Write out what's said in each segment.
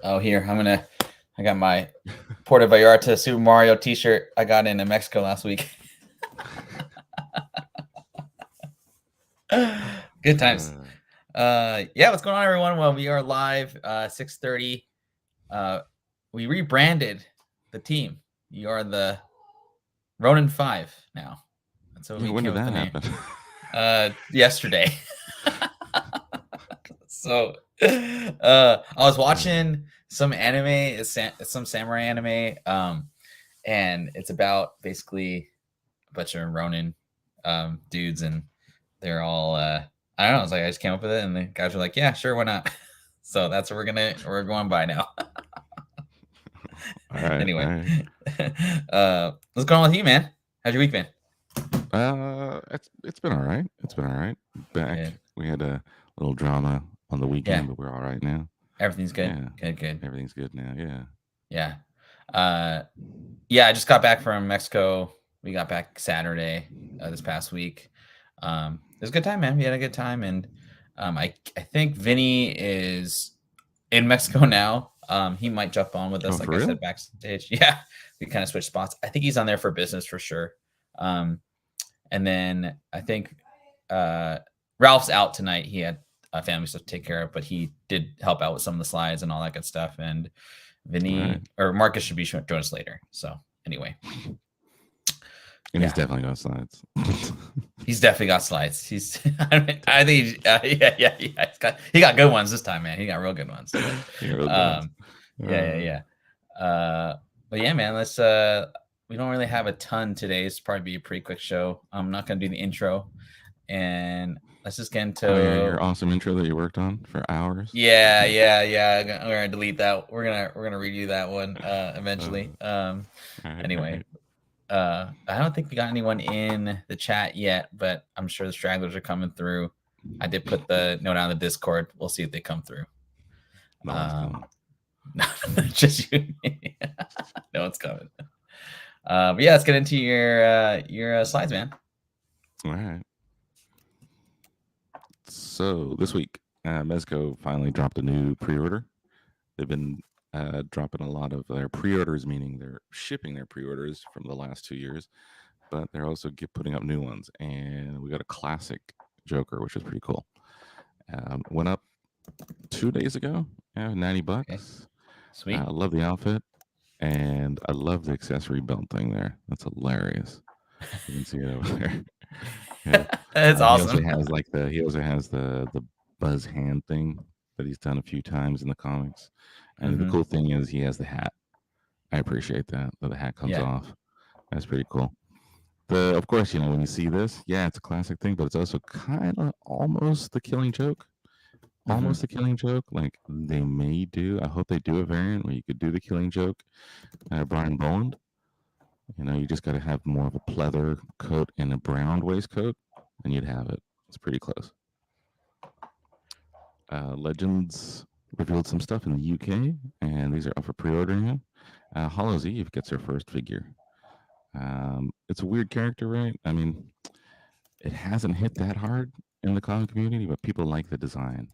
Oh, here I got my Puerto Vallarta Super Mario T-shirt I got in Mexico last week. Good times. Uh, Yeah, what's going on, everyone? Well, we are live 6:30. Uh, we rebranded the team. You are the Ronin 5 now. That's what yeah, we when came did up with that the name. happen? Yesterday. So I was watching some anime, some samurai anime, and it's about basically a bunch of Ronin dudes, and they're all I don't know. It's like I just came up with it, and the guys were like, "Yeah, sure, why not?" So that's what we're going by now. All right, all Anyway, right. what's going on with you, man? How's your week been? It's been all right. It's been all right. Back. Good. We had a little drama on the Yeah, weekend, but we're all right now. everything's good. Yeah, Good, good. everything's good now. Yeah. Yeah. Uh, yeah, I just got back from Mexico. We got back Saturday this past week. It was a good time, man. We had a good time, and I think Vinny is in Mexico now. He might jump on with Oh, us, like for I real? said backstage. Yeah, we kind of switched spots. I think he's on there for business for sure. Um, and then I think uh, Ralph's out tonight. He had family stuff to take care of, but he did help out with some of the slides and all that good stuff. And All right. Vinny or Marcus should be join us later. So anyway, And he's yeah, definitely got slides. he's definitely got slides. He's I think yeah. He got good ones this time, man. He got real good ones. Yeah, real good ones. Um, yeah. But yeah, man. Let's we don't really have a ton today. It's probably be a pretty quick show. I'm not gonna do the intro, and let's just get Oh yeah, into your awesome intro that you worked on for hours. yeah. We're gonna delete that. We're gonna redo that one Uh, eventually. all right, all Anyway, right. I don't think we got anyone in the chat yet, but I'm sure the stragglers are coming through. I did put the note on the Discord. We'll see if they come through. No one's Um, coming. just you. No one's coming. But yeah, let's get into your slides, man. All right. So this week, Mezco finally dropped a new pre-order. They've been dropping a lot of their pre-orders, meaning they're shipping their pre-orders from the last 2 years, but they're also putting up new ones. And we got a classic Joker, which is pretty cool. Went up 2 days ago, yeah, Okay, $90. I sweet. love the outfit, and I love the accessory belt thing there. That's hilarious. You can see it over there. Yeah. That's He also awesome. has the buzz hand thing that he's done a few times in the comics. And the Mm-hmm. cool thing is he has the hat. I appreciate that the hat comes Yeah. off. That's pretty cool. Of course, when you see this, yeah, it's a classic thing, but it's also kind of almost the Killing Joke. Mm-hmm. Almost the Killing Joke. Like they may do. I hope they do a variant where you could do the Killing Joke. Brian Boland. You just got to have more of a pleather coat and a brown waistcoat, and you'd have it. It's pretty close. Legends revealed some stuff in the UK, and these are up for pre-ordering. Hollow's Eve gets her first figure. It's a weird character, right? I mean, it hasn't hit that hard in the comic community, but people like the design.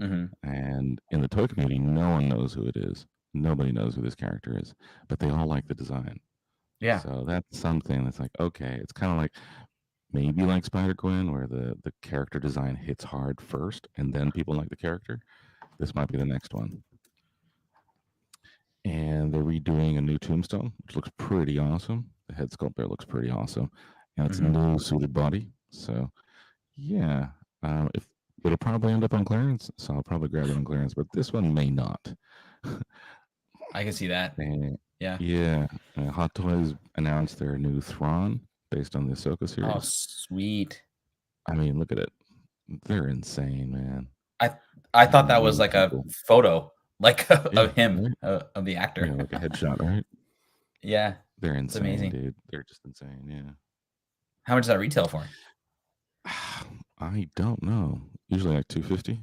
Mm-hmm. And in the toy community, no one knows who it is. Nobody knows who this character is, but they all like the design. Yeah. So that's something that's like, okay, it's kind of like maybe like Spider Gwen, where the character design hits hard first, and then people like the character. This might be the next one. And they're redoing a new tombstone, which looks pretty awesome. The head sculpt there looks pretty awesome, and it's a Mm-hmm. new suited body. So yeah, if it'll probably end up on clearance, so I'll probably grab it on clearance. But this one may not. I can see that. And Yeah. yeah, Hot Toys announced their new Thrawn based on the Ahsoka Oh, series. sweet. I mean, look at it. They're insane, man. I I thought that was Way like too a cool. photo, like Yeah, of him, right. of the actor. Yeah, like a headshot, right? Yeah, They're it's insane, amazing. dude. They're just insane. Yeah. How much does that retail for? I don't know. Usually like 250.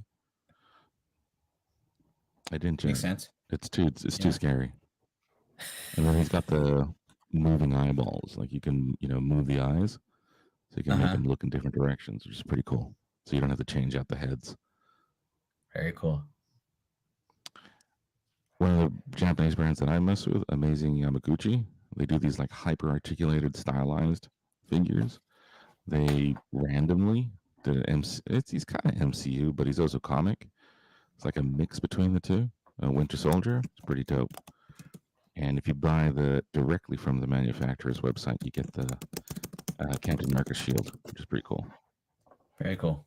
I didn't Makes check. sense. It's too Yeah. scary. And then he's got the moving eyeballs. Like you can, move the eyes so you can make Uh-huh. them look in different directions, which is pretty cool. So you don't have to change out the heads. Very cool. one of the Japanese brands that I mess with, Amazing Yamaguchi. They do these like hyper articulated, stylized figures. They randomly did an he's kind of MCU, but he's also comic. It's like a mix between the two. Winter Soldier. It's pretty dope. And if you buy the directly from the manufacturer's website, you get the Captain America shield, which is pretty cool. Very cool.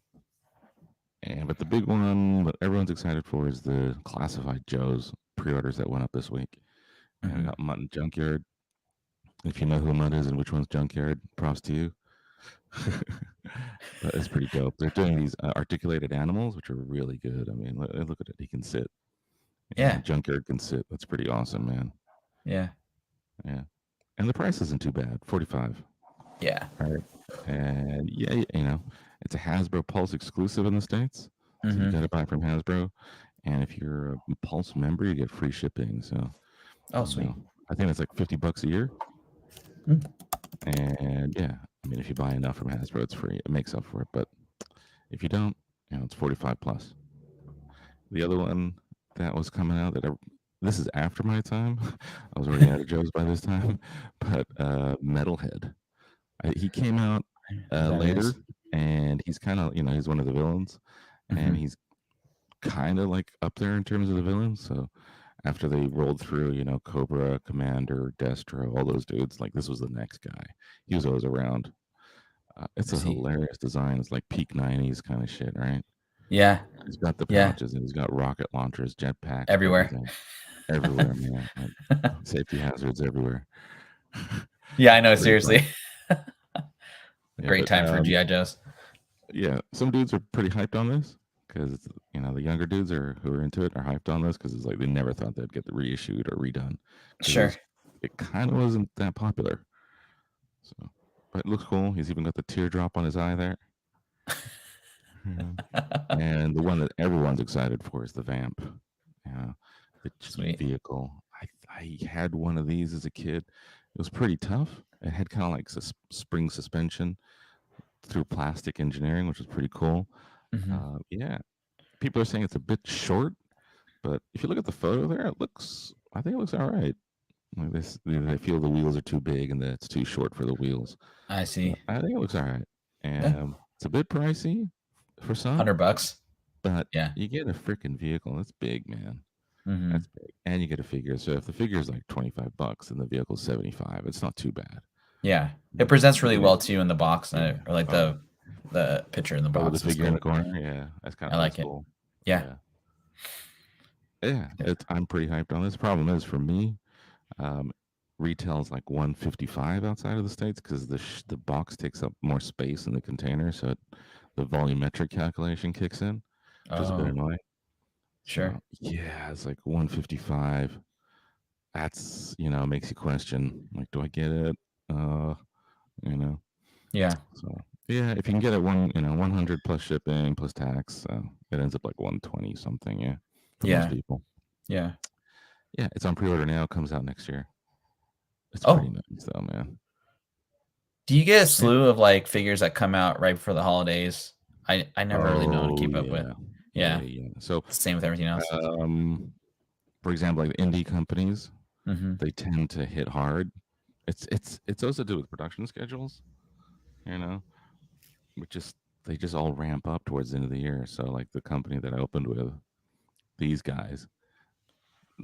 But the big one that everyone's excited for is the Classified Joe's pre-orders that went up this week. And we got Mutt and Junkyard. If you know who Mutt is and which one's Junkyard, props to you. But it's pretty dope. They're doing these articulated animals, which are really good. I mean, look at it. He can sit. Yeah. Junkyard can sit. That's pretty awesome, man. Yeah. Yeah. And the price isn't too bad. 45. Yeah. Right. And yeah, it's a Hasbro Pulse exclusive in the States. So you got to buy from Hasbro. And if you're a Pulse member, you get free shipping. So, sweet. I think it's like $50 a year. And yeah, I mean, if you buy enough from Hasbro, it's free. It makes up for it. But if you don't, it's 45 plus. The other one that was coming out this is after my time. I was already out of Joe's by this time. But Metalhead. He came out later, and he's kind of, he's one of the villains, and he's kind of like up there in terms of the villains. So after they rolled through, Cobra, Commander, Destro, all those dudes, like this was the next guy. He was always around. It's a hilarious design. It's like peak 90s kind of shit, right? Yeah. He's got the pouches, and he's got rocket launchers, jetpack, everywhere, man. Like, safety hazards everywhere. Yeah, I know. Seriously. Great time for GI Joes. Yeah, some dudes are pretty hyped on this because the younger dudes who are into it are hyped on this because it's like they never thought they'd get reissued or redone. Sure. It kind of wasn't that popular. So, but it looks cool. He's even got the teardrop on his eye there. And the one that everyone's excited for is the Vamp. The Sweet. vehicle. I had one of these as a kid. It was pretty tough. It had kind of like spring suspension through plastic engineering, which was pretty cool. Yeah, people are saying it's a bit short, but if you look at the photo there, I think it looks all right. Like this, they feel the wheels are too big and that it's too short for the wheels. I see. But I think it looks all right, and it's a bit pricey for some. $100, but yeah, you get a freaking vehicle. That's big, man. That's big, and you get a figure. So if the figure is like $25 and the vehicle's $75, it's not too bad. Yeah, it presents really well too in the box, or like the picture in the box. The figure in the corner. Yeah, that's kind of like cool. Yeah. I'm pretty hyped on this. Problem is for me, retail's like $155 outside of the States because the box takes up more space in the container, so the volumetric calculation kicks in, which is a bit annoying. Sure. So, yeah, it's like $155. That's makes you question, like, do I get it? Yeah. So yeah, if you can get it 100 plus shipping plus tax, it ends up like 120 something. Yeah, for most people. Yeah. Yeah, it's on pre-order now. It comes out next year. It's pretty nice though, man. Do you get a slew of like figures that come out right before the holidays? I never really know how to keep up with. Yeah. So same with everything else. For example, like the indie companies, they tend to hit hard. It's also to do with production schedules, they just all ramp up towards the end of the year. So like the company that I opened with, these guys,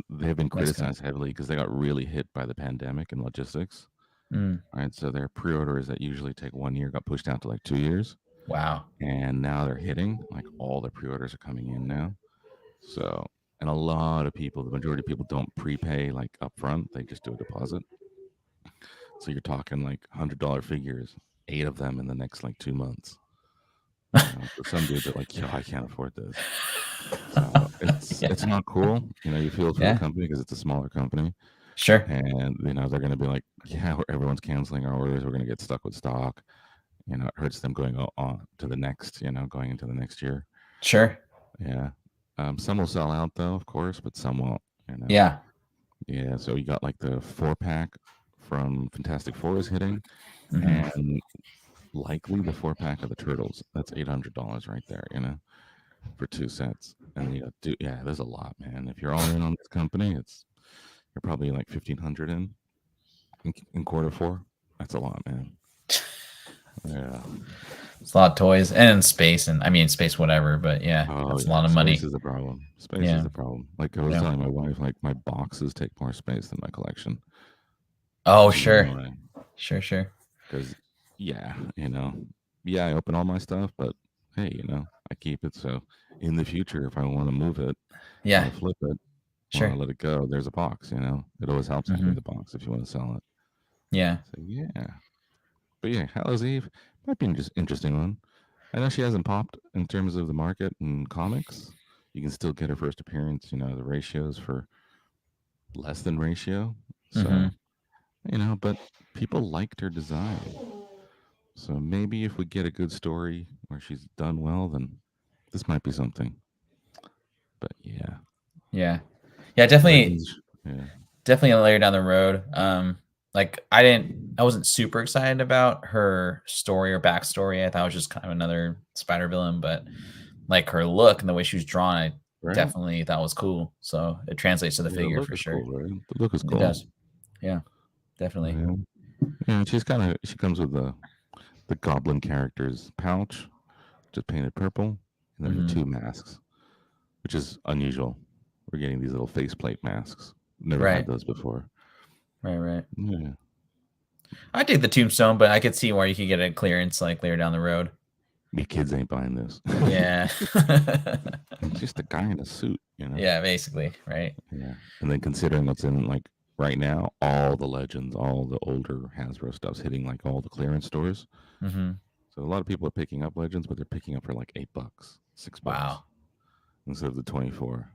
they've been criticized heavily because they got really hit by the pandemic and logistics. Right, so their pre-orders that usually take 1 year got pushed out to like 2 years. Wow. And now they're hitting, like all the pre-orders are coming in now. So, and a lot of people, the majority of people don't prepay like upfront, they just do a deposit. So you're talking like $100 figures, 8 of them in the next like 2 months. So some dudes are like, yo, I can't afford this. So it's not cool. You feel for the company because it's a smaller company. Sure. And they're going to be like, yeah, everyone's canceling our orders. We're going to get stuck with stock. It hurts them going on to the next, going into the next year. Sure. Yeah. Some will sell out though, of course, but some won't. Yeah. Yeah. So you got like the 4-pack from Fantastic Four is hitting, and likely the 4-pack of the Turtles. That's $800 right there. for 2 sets. And yeah, there's a lot, man. If you're all in on this company, you're probably like 1,500 in quarter 4. That's a lot, man. Yeah. It's a lot of toys and in space, and I mean space whatever, but yeah, Oh that's a yeah, lot of space money. is a problem. Space is Yeah. a problem. Like I was Yeah. telling my wife, like my boxes take more space than my collection, Oh, which is sure. annoying. Sure. Because yeah, yeah, I open all my stuff, but hey, I keep it. So in the future, if I want to move it, Yeah. want to flip it, want Sure. to let it go, there's a box. It always helps having Hmm. the box if you want to sell it. Yeah. So yeah, but yeah, Hallows Eve might be an just interesting one. I know she hasn't popped in terms of the market and comics. You can still get her first appearance. The ratios for less than ratio. Hmm. So but people liked her design. So maybe if we get a good story where she's done well, then this might be something. But yeah, Yeah. Yeah. Definitely. Legends. Yeah, Definitely later down the road. Like I wasn't super excited about her story or backstory. I thought it was just kind of another spider villain, but like her look and the way she was drawn, I right. definitely thought was cool. So it translates to the Yeah, the figure look for is sure. cool, right? The look is It cool. does. Yeah, definitely. Yeah, yeah. She comes with the goblin character's pouch, just painted purple, and then the Hmm. 2 masks, which is unusual. We're getting these little faceplate masks. Never had Right. those before. Right. Yeah. I did the tombstone, but I could see where you could get a clearance like later down the road. Me kids ain't buying this. Yeah. It's just a guy in a suit. Yeah, basically, right? Yeah. And then considering what's in like right now, all the legends, all the older Hasbro stuff's hitting like all the clearance stores. Hmm. So a lot of people are picking up legends, but they're picking up for like $8, $6 Wow. instead of the 24.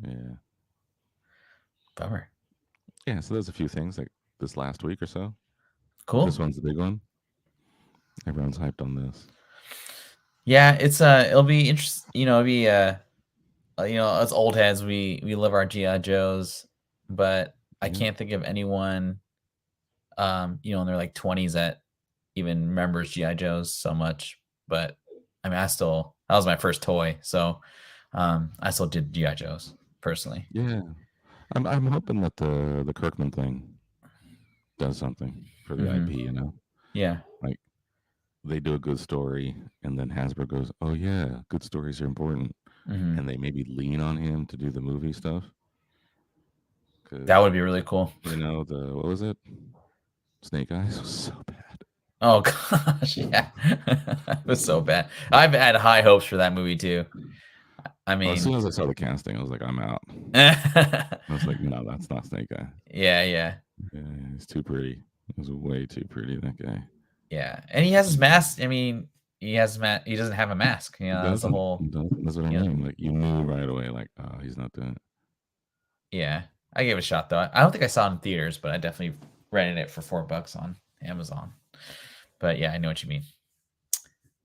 Yeah. Bummer. Yeah. So there's a few things like this last week or so. But this Cool. one's the big one. Everyone's hyped on this. Yeah, it'll be interesting. It'll be as old heads, we love our GI Joes, but I Yeah. can't think of anyone, in their like 20s that even remembers GI Joes so much. But I mean, that was my first toy, so I still did GI Joes personally. Yeah. I'm hoping that the Kirkman thing does something for the Hmm. IP. Yeah. Like they do a good story and then Hasbro goes, "Oh yeah, good stories are important." Hmm. And they maybe lean on him to do the movie stuff That cuz would be really cool. the what was it? Snake Eyes was so bad. Oh gosh, yeah, it was so bad. I've had high hopes for that movie too. I Well, as soon mean, as I saw the casting, I was like, "I'm out." yeah, I was like, "No, that's not Snake Eye. yeah. Yeah, he's too pretty. He was way too pretty, that guy." Yeah, and he has his mask. I mean, he has he doesn't have a mask. He That's the doesn't. whole. He doesn't. That's what I You know, mean. Like you knew right away, like, oh, he's not doing it. yeah. I gave it a shot though. I don't think I saw it in theaters, but I definitely rented it for $4 on Amazon. But yeah, I know what you mean.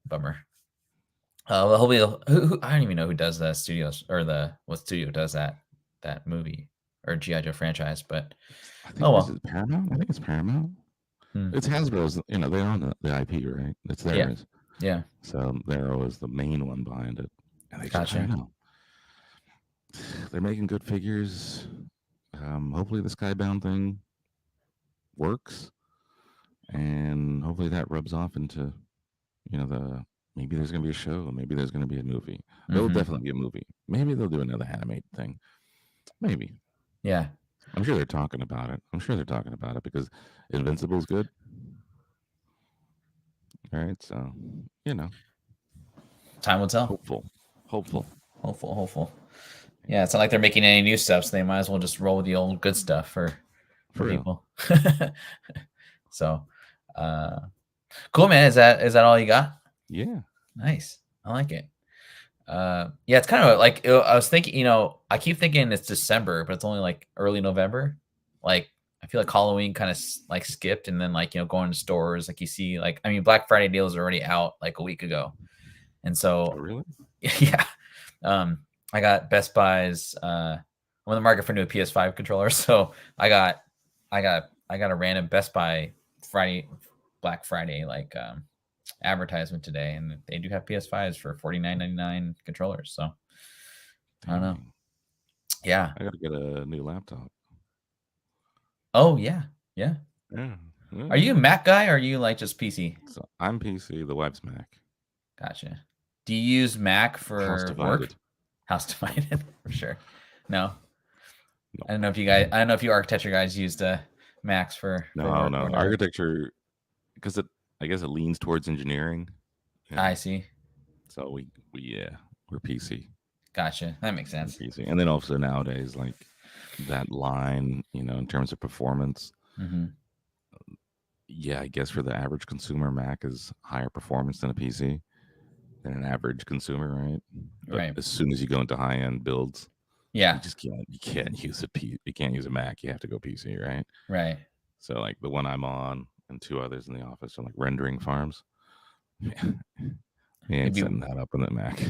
Bummer. Well, hopefully, I don't even know who does the studios or what studio does that movie or GI Joe franchise. But I oh think this well. is Paramount. I think it's Paramount. Hmm. It's Hasbro's. They own the IP, right? It's Yeah, theirs. yeah. So they're always the main one behind it. And I don't Gotcha. know. They're making good figures. Hopefully the Skybound thing works, and hopefully that rubs off into the maybe there's gonna be a show, maybe there's gonna be a movie. There will Hmm. definitely be a movie. Maybe they'll do another animated thing. Maybe. Yeah. I'm sure they're talking about it. Because Invincible's good. All right, so you know, Time will tell. hopeful, hopeful. Hopeful. Yeah, it's not like they're making any new stuff, so they might as well just roll with the old good stuff for For real. people. So, uh, cool, man. Is that all you got? Yeah. Nice. I like it. Yeah, it's kind of like I was thinking. I keep thinking it's December, but it's only like early November. Like I feel like Halloween kind of like skipped, and then like going to stores, like you see, like I mean, Black Friday deals are already out like a week ago, and Oh, so really? yeah. Um, I got Best Buy's. I'm in the market for a new PS5 controller, so I got a random Best Buy Black Friday like advertisement today, and they do have PS5s for $49.99 controllers. So I don't know. Dang. Yeah. I gotta get a new laptop. Oh yeah. Yeah. Yeah. Are you a Mac guy or are you like just PC? So I'm PC, the wife's Mac. Gotcha. Do you use Mac House for work? divided. House divided for sure. No. No. I don't know if you guys. I don't know if you architecture guys used Macs for No, work no. or whatever. Architecture, because I guess it leans towards engineering. I see. So we're PC. Gotcha. That makes sense. PC. And then also nowadays, like that line, in terms of performance, Mm-hmm. yeah, I guess for the average consumer, Mac is higher performance than a PC than an average consumer, right? But Right. as soon as you go into high end builds, Yeah. you can't use you can't use a Mac. You have to go PC, right? Right. So like the one I'm on and two others in the office are like rendering farms. Yeah. You ain't setting that up on the Mac.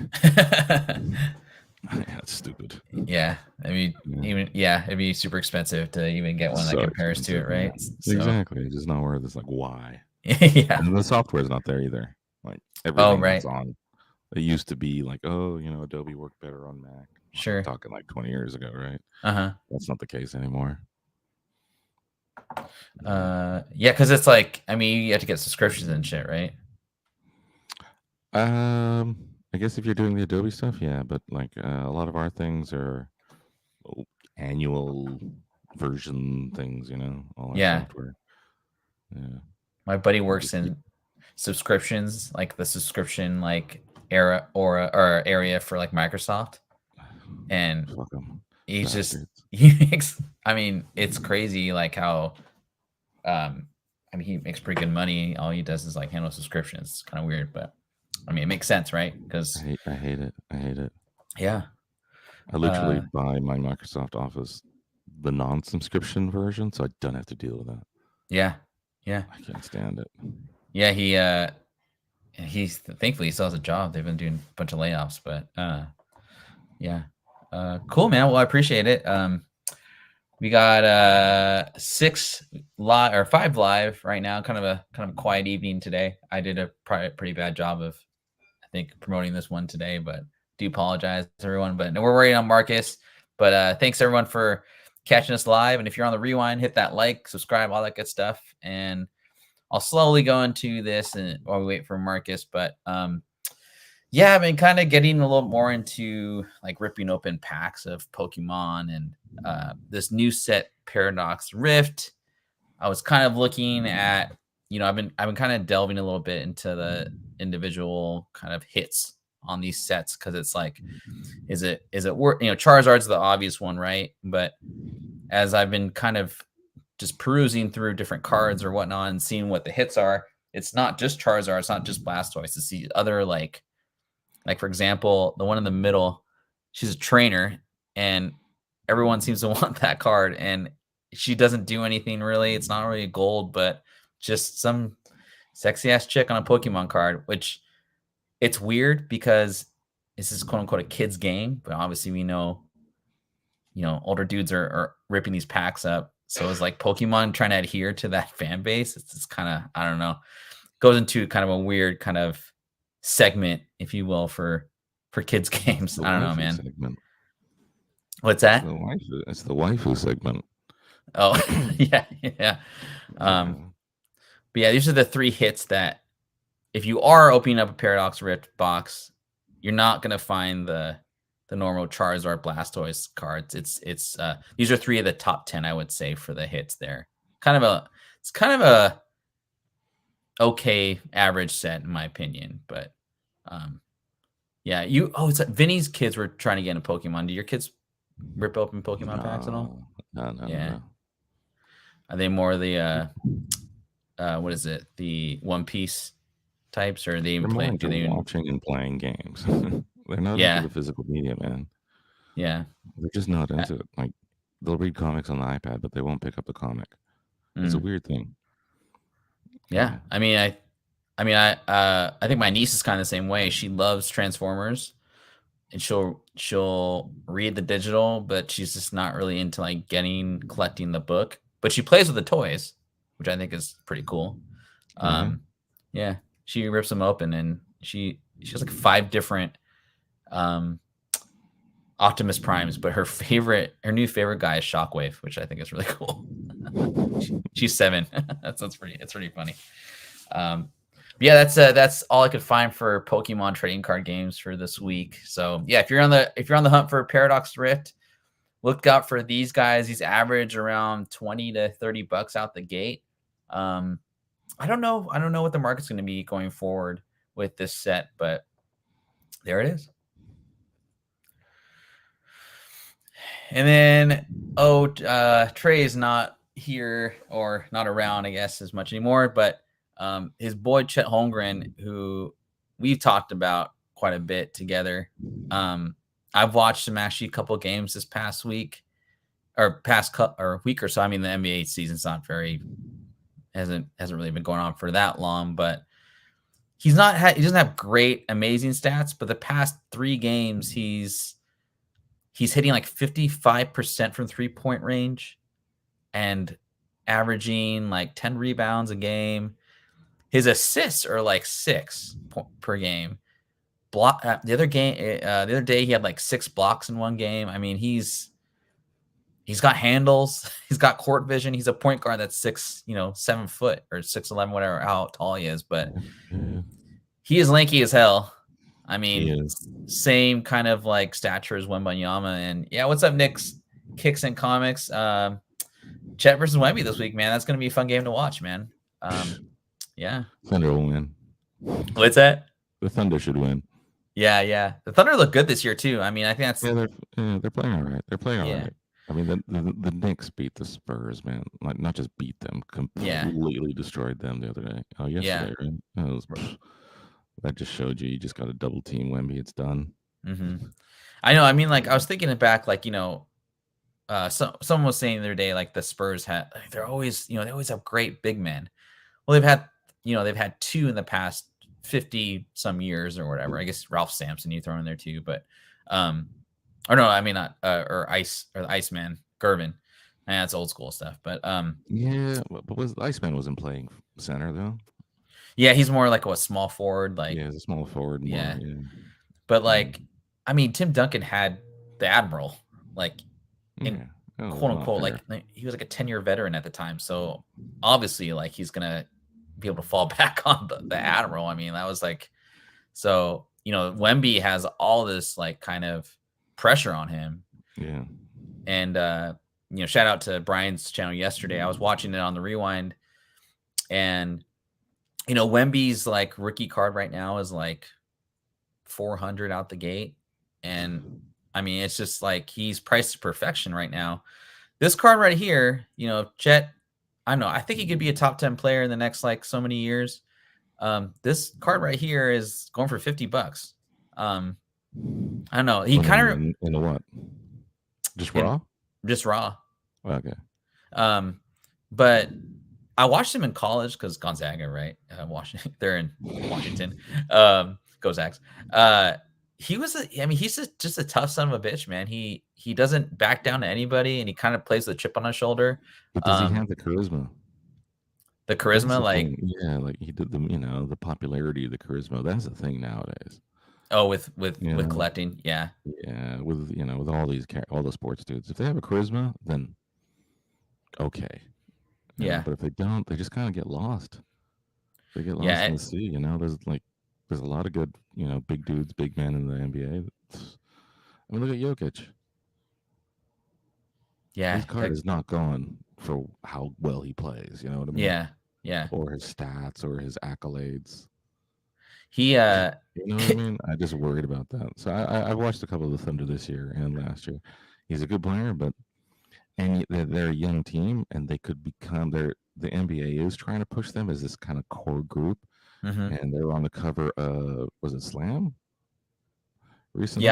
That's stupid. Yeah. I mean, it'd be super expensive to even get one that So compares to it, right? So, exactly. It's just not worth it. It's like why? yeah. And the software's not there either. Like everything that's on. It used to be like, Adobe worked better on Mac. Sure. I'm talking like 20 years ago, right? Uh-huh. That's not the case anymore. Yeah, because it's like, I mean, you have to get subscriptions and shit, right? I guess if you're doing the Adobe stuff, yeah, but like a lot of our things are annual version things, all our software. Yeah. My buddy works in subscriptions, like the subscription area for like Microsoft, and he's just I mean, it's crazy like how I mean, he makes pretty good money. All he does is like handle subscriptions. It's kind of weird, but I mean, it makes sense, right? Because I hate it. Yeah. I literally buy my Microsoft Office the non-subscription version, so I don't have to deal with that. Yeah. I can't stand it. Yeah, he's thankfully he still has a job. They've been doing a bunch of layoffs, but yeah. Cool, man. Well, I appreciate it. We got 5 live right now. Kind of a quiet evening today. I did a pretty bad job of, I think, promoting this one today, but do apologize to everyone. But no, we're waiting on Marcus. But thanks everyone for catching us live. And if you're on the rewind, hit that like, subscribe, all that good stuff. And I'll slowly go into this and while we wait for Marcus. But yeah, I've been kind of getting a little more into like ripping open packs of Pokemon and this new set, Paradox Rift. I was kind of looking at, I've been kind of delving a little bit into the individual kind of hits on these sets because it's like, is it worth? Charizard's the obvious one, right? But as I've been kind of just perusing through different cards or whatnot and seeing what the hits are, it's not just Charizard, it's not just Blastoise, it's the other like for example, the one in the middle, she's a trainer and everyone seems to want that card and she doesn't do anything really. It's not really a gold, but just some sexy ass chick on a Pokemon card, which it's weird because this is quote unquote a kid's game, but obviously we know, older dudes are ripping these packs up. So it's like Pokemon trying to adhere to that fan base. It's kind of, I don't know, goes into kind of a weird kind of segment, if you will, for kids games. I don't know, man. Segment. What's that? It's the waifu segment. Oh, yeah. But yeah, these are the 3 hits that if you are opening up a Paradox Rift box, you're not gonna find the normal Charizard, Blastoise cards. It's these are 3 of the top 10, I would say, for the hits there. It's kind of a okay average set in my opinion, but yeah, it's like Vinny's kids were trying to get into Pokemon. Do your kids rip open Pokemon packs at all? No. Are they more the what is it, the One Piece types, or are they even playing? Do they watching and playing games? They're not into the physical media, man. Yeah, they're just not into it. Like they'll read comics on the iPad, but they won't pick up the comic. It's a weird thing. Yeah, I mean, I think my niece is kind of the same way. She loves Transformers, and she'll read the digital, but she's just not really into like collecting the book. But she plays with the toys, which I think is pretty cool. Yeah. she rips them open, and she has like 5 different um, Optimus Primes, but her new favorite guy is Shockwave, which I think is really cool. She's 7. That's pretty. It's pretty funny. Yeah, that's all I could find for Pokemon trading card games for this week. So yeah, if you're on the hunt for Paradox Rift, look out for these guys. These average around 20 to 30 bucks out the gate. I don't know what the market's going to be going forward with this set, but there it is. And then Trey is not here, or not around, I guess, as much anymore, but his boy Chet Holmgren, who we've talked about quite a bit together. I've watched him actually a couple of games this past week, or week or so. I mean, the NBA season's not hasn't really been going on for that long, but he doesn't have great, amazing stats. But the past 3 games, he's hitting like 55% from 3-point range and averaging like 10 rebounds a game. His assists are like 6 per game. The other day he had like 6 blocks in one game. I mean, he's got handles, he's got court vision. He's a point guard that's 7 foot or 6'11", whatever, how tall he is, but he is lanky as hell. I mean, same kind of like stature as Wemba. And yeah, what's up, Nick's Kicks and Comics? Chet versus Wemby this week, man. That's gonna be a fun game to watch, man. Yeah. Thunder will win. What's that? The Thunder should win. Yeah. The Thunder look good this year too. I mean, I think that's they're playing all right. They're playing all right. I mean, the Knicks beat the Spurs, man. Like, not just beat them, completely destroyed them the other day. Oh, yesterday, right? That just showed you just got to double team Wemby. It's done. Mm-hmm. I know. I mean, like, I was thinking it back, like, someone was saying the other day, like, the Spurs they always have great big men. Well, they've had 2 in the past 50 some years or whatever. I guess Ralph Sampson you throw in there too, but or no, I mean not or the Iceman Gervin. That's old school stuff. But yeah, but the Iceman wasn't playing center though. Yeah, he's more like a small forward. Like, yeah, he's a small forward. Yeah. But like, I mean, Tim Duncan had the Admiral, like, quote unquote, like he was like a 10-year veteran at the time. So obviously, like, he's gonna be able to fall back on the Admiral. I mean, that was like, so Wemby has all this like kind of pressure on him. Yeah. And shout out to Brian's channel yesterday. I was watching it on the rewind, and Wemby's like rookie card right now is like 400 out the gate, and I mean, it's just like he's priced to perfection right now. This card right here, Chet, I don't know, I think he could be a top 10 player in the next like so many years. This card right here is going for $50. I don't know. He kind of in a what? Just raw? Just raw. Okay. But I watched him in college because Gonzaga, right? Washington, they're in Washington. Go Zags. He's just a tough son of a bitch, man. He doesn't back down to anybody, and he kind of plays with a chip on his shoulder. But does he have the charisma? The charisma, like like he did the popularity of the charisma. That's the thing nowadays. Oh, with collecting, yeah, with all the sports dudes, if they have a charisma, then okay. Yeah. But if they don't, they just kind of get lost. They get lost in the sea. There's a lot of good, big dudes, big men in the NBA. I mean, look at Jokic. Yeah. His card is not gone for how well he plays. You know what I mean? Yeah. Or his stats or his accolades. He, you know what I mean? I just worried about that. So I've watched a couple of the Thunder this year and last year. He's a good player, and they're a young team, and they could become the NBA is trying to push them as this kind of core group, and they were on the cover of, was it Slam recently?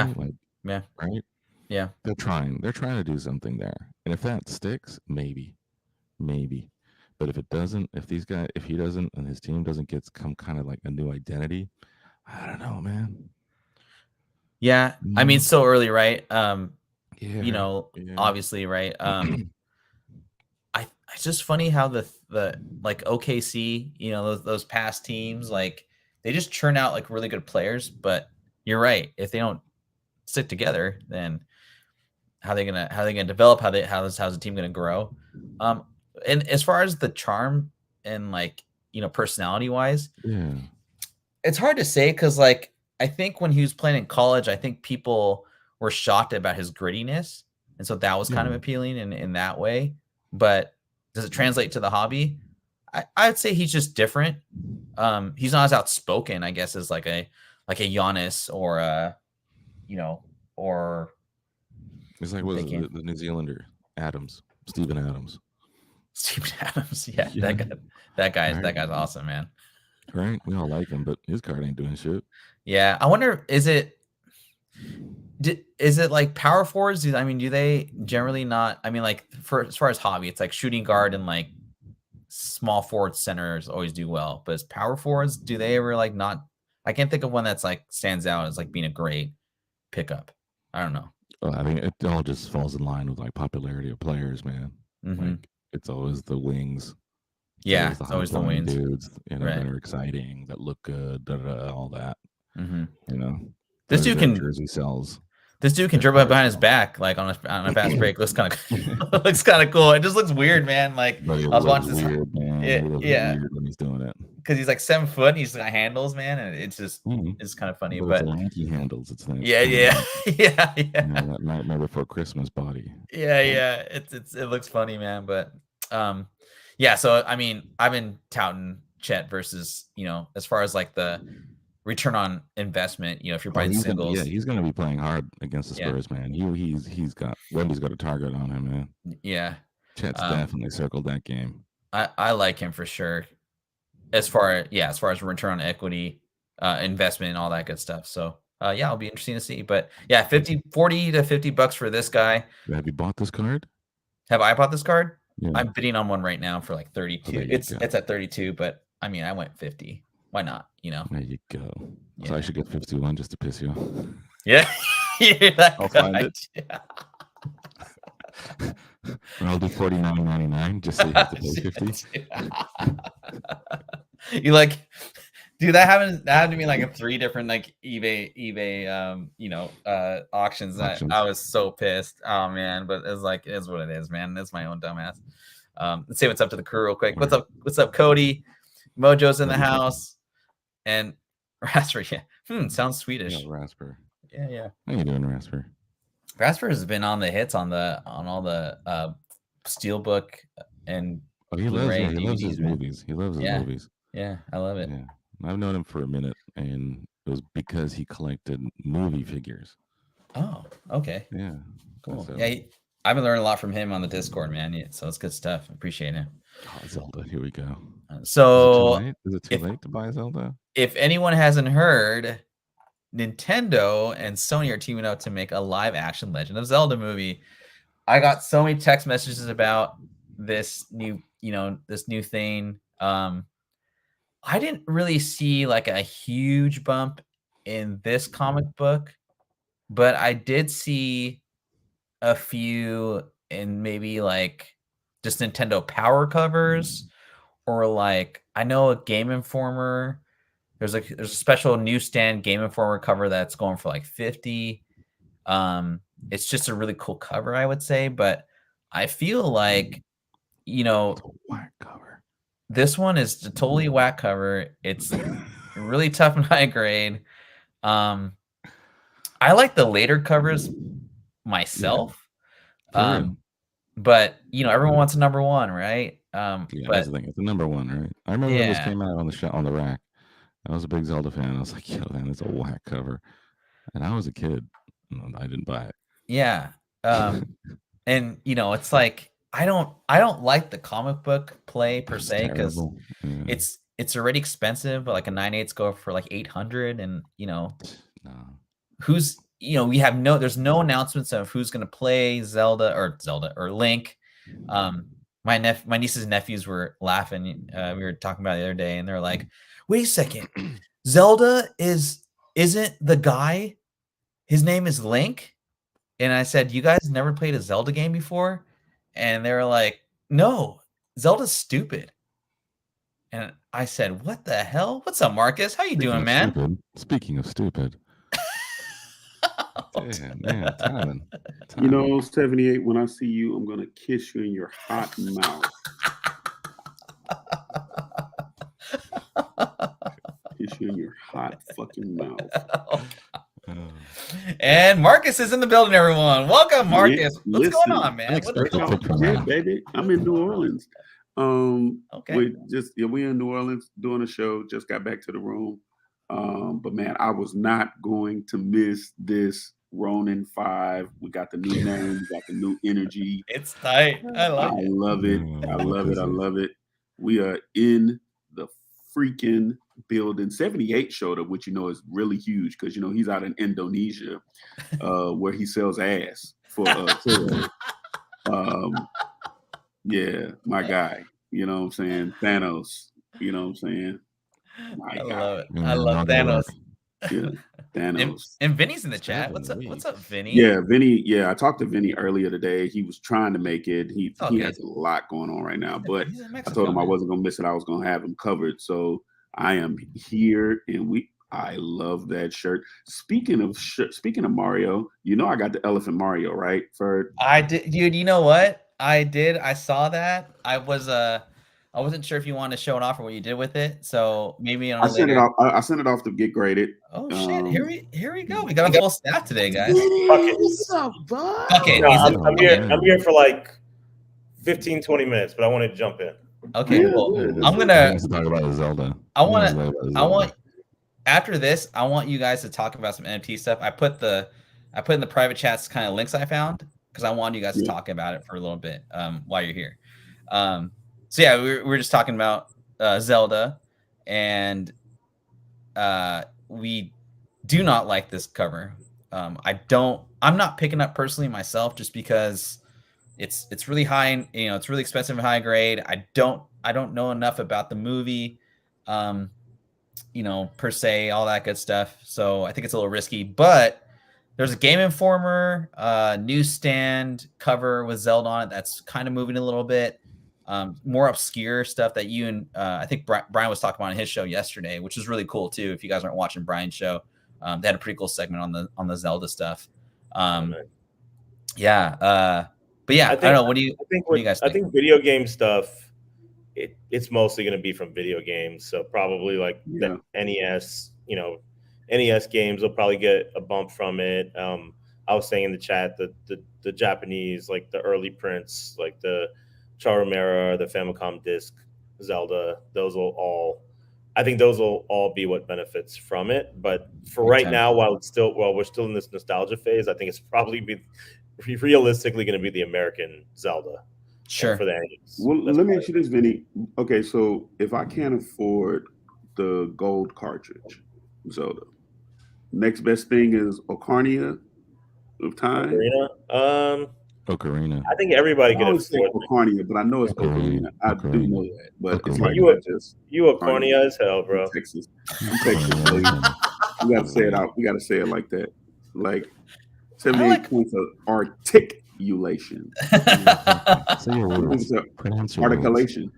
Yeah. Right. Yeah. They're trying to do something there, and if that sticks, maybe. But if it doesn't, if he doesn't, and his team doesn't get some kind of like a new identity, I don't know, man. Yeah, I mean, so early, right? Yeah. Obviously, right? It's just funny how the like OKC, those past teams, like they just churn out like really good players. But you're right. If they don't stick together, then how they gonna develop? How's the team gonna grow? And as far as the charm and like personality wise, Yeah. it's hard to say because like I think when he was playing in college, I think people were shocked about his grittiness, and so that was kind of Yeah. appealing in that way. But does it translate to the hobby? I'd say he's just different. He's not as outspoken, I guess, as like a Giannis or or It's like, I'm what is thinking it, the New Zealander Adams, Steven Adams. Steven Adams. Yeah, Yeah. Right. that guy's awesome, man. Right. We all like him, but his card ain't doing shit. Yeah, I wonder is it like power forwards? Do they generally not? I mean, like for as far as hobby, it's like shooting guard and like small forward centers always do well, but as power forwards, do they ever like not? I can't think of one that's like stands out as like being a great pickup. I don't know. Well, I mean, it all just falls in line with like popularity of players, man. Hmm. Like it's always the wings. It's Yeah, always the it's high always the flying wins, dudes, right? that are exciting, that look good, all that. Hmm. You know, This their dude their can jersey sells, this dude can their dribble it cards behind his sell. back like on a fast break. Looks kind of looks kind of cool. It just looks weird, man. Like But it I was looks watching this. weird, man. Yeah, He looks yeah, weird when he's doing it. because he's like 7 foot and he's got handles, man, and Mhm. it's kind of funny. But it's But lanky handles. It's that yeah, kind of yeah, like, yeah, yeah. that Nightmare Before Christmas body. Yeah, yeah. It looks funny, man. But yeah. So I mean, I've been touting Chet versus as far as like the return on investment. If you're Oh, buying singles, he's gonna be playing hard against the yeah, Spurs, man. He's got Wemby's got a target on him, man. yeah. Chet's Um, definitely circled that game. I like him for sure. As far as return on equity, investment, and all that good stuff. So yeah, it'll be interesting to see. But yeah, 40 to $50 for this guy. Have you bought this card? Have I bought this card? Yeah. I'm bidding on one right now for like Oh, 32. there you It's go. at 32, but I mean, I went 50. Why not? There you go. Yeah. So I should get 51 just to piss you off. Yeah. You're that I'll guy. find it. Yeah. And I'll do $49.99 just so you have to pay 50. You like, dude, that happened to me like in 3 different like eBay auctions. Auctions. I was so pissed. Oh man, but it's like it is what it is, man. It's my own dumbass. Let's say what's up to the crew real quick. All What's up, Cody? Mojo's in the What's up? house. And Rasper, yeah. Sounds Swedish. Yeah, Rasper. Yeah. How you doing, Rasper? Rasper has been on the hits on all the Steelbook and Oh, he loves his man. movies. He loves his movies. Yeah, I love it. Yeah. I've known him for a minute, and it was because he collected movie figures. Oh, okay. Yeah. Cool. So, Yeah, I've been learning a lot from him on the Discord, man. So it's good stuff. Appreciate it. oh, Zelda. Here we go. So Is it too late to buy Zelda? if anyone hasn't heard, Nintendo and Sony are teaming up to make a live action Legend of Zelda movie. I got so many text messages about this new thing. I didn't really see like a huge bump in this comic book, but I did see a few in maybe like just Nintendo Power covers, or like I know a Game Informer. There's a special newsstand Game Informer cover that's going for like 50. It's just a really cool cover, I would say, but I feel like It's a whack cover. this one is a totally whack cover. It's really tough and high grade. I like the later covers myself. But everyone wants a number one, right? Yeah, but that's the thing. It's the number one, right? I remember when this came out on the rack. I was a big Zelda fan. I was like, yo, man, it's a whack cover. And I was a kid. And I didn't buy it. Yeah. And it's like I don't like the comic book play per se, because it's already expensive. But like a 9/8 go for like 800, and who's there's no announcements of who's gonna play Zelda or Link. My nieces and nephews were laughing. We were talking about it the other day, and they're like, "Wait a second, Zelda isn't the guy? His name is Link?" And I said, "You guys never played a Zelda game before?" And they were like, "No, Zelda's stupid." And I said, "What the hell? What's up, Marcus? How you doing, man?" Stupid. Speaking of stupid. Damn, man, timing. You know, 78, when I see you, I'm going to kiss you in your hot mouth. Kiss you in your hot fucking mouth. And Marcus is in the building, everyone. Welcome, Marcus. What's going on, man? Yeah, baby. I'm in New Orleans. Okay. We in New Orleans doing a show. Just got back to the room. But man, I was not going to miss this Ronin 5. We got the new name, we got the new energy. It's tight. I love it. I love it. We are in the freaking building. 78 showed up, which is really huge because he's out in Indonesia, where he sells ass for yeah, my guy. You know what I'm saying? Thanos. You know what I'm saying? I love it. I love Thanos. Yeah, Thanos. And Vinny's in the chat. What's up, Vinny? Yeah, Vinny. Yeah, I talked to Vinny earlier today. He was trying to make it. He has a lot going on right now, but I told him I wasn't gonna miss it. I was gonna have him covered. So I am here, and I love that shirt. Speaking of Mario, I got the Elephant Mario, right? I did, dude. You know what? I did. I saw that. I wasn't sure if you wanted to show it off or what you did with it. So maybe I sent it off. I sent it off to get graded. Oh shit! Here we go. We got a full staff today, guys. What's up, bud? Okay, no, I'm here for like 15-20 minutes, but I want to jump in. Okay, well, I'm gonna talk about Zelda. I want after this, I want you guys to talk about some NFT stuff. I put in the private chats kind of links I found because I wanted you guys to talk about it for a little bit while you're here. So yeah, we're just talking about Zelda, and we do not like this cover. I'm not picking up personally myself just because it's really high, it's really expensive and high grade. I don't know enough about the movie, per se, all that good stuff. So I think it's a little risky, but there's a Game Informer newsstand cover with Zelda on it that's kind of moving a little bit. More obscure stuff that you and I think Brian was talking about on his show yesterday, which is really cool too. If you guys aren't watching Brian's show, they had a pretty cool segment on the Zelda stuff. But yeah, I don't know. What do you guys think? I think video game stuff, it's mostly going to be from video games. So probably like the NES, NES games will probably get a bump from it. I was saying in the chat that the Japanese, like the early prints, like the Charomera, the Famicom disc, Zelda, those will all be what benefits from it. But for right now, while we're still in this nostalgia phase, I think it's probably realistically going to be the American Zelda. Sure. For that. Well, let me ask you this, Vinny. Okay, so if I can't afford the gold cartridge, Zelda, next best thing is Ocarina of Time. Ocarina. I think everybody can afford Ocarina, but I know it's Ocarina. I do know that, but it's like you Ocarina as hell, bro. Texas. We got to say it out. We got to say it like that. Like 78 points of articulation. Articulation.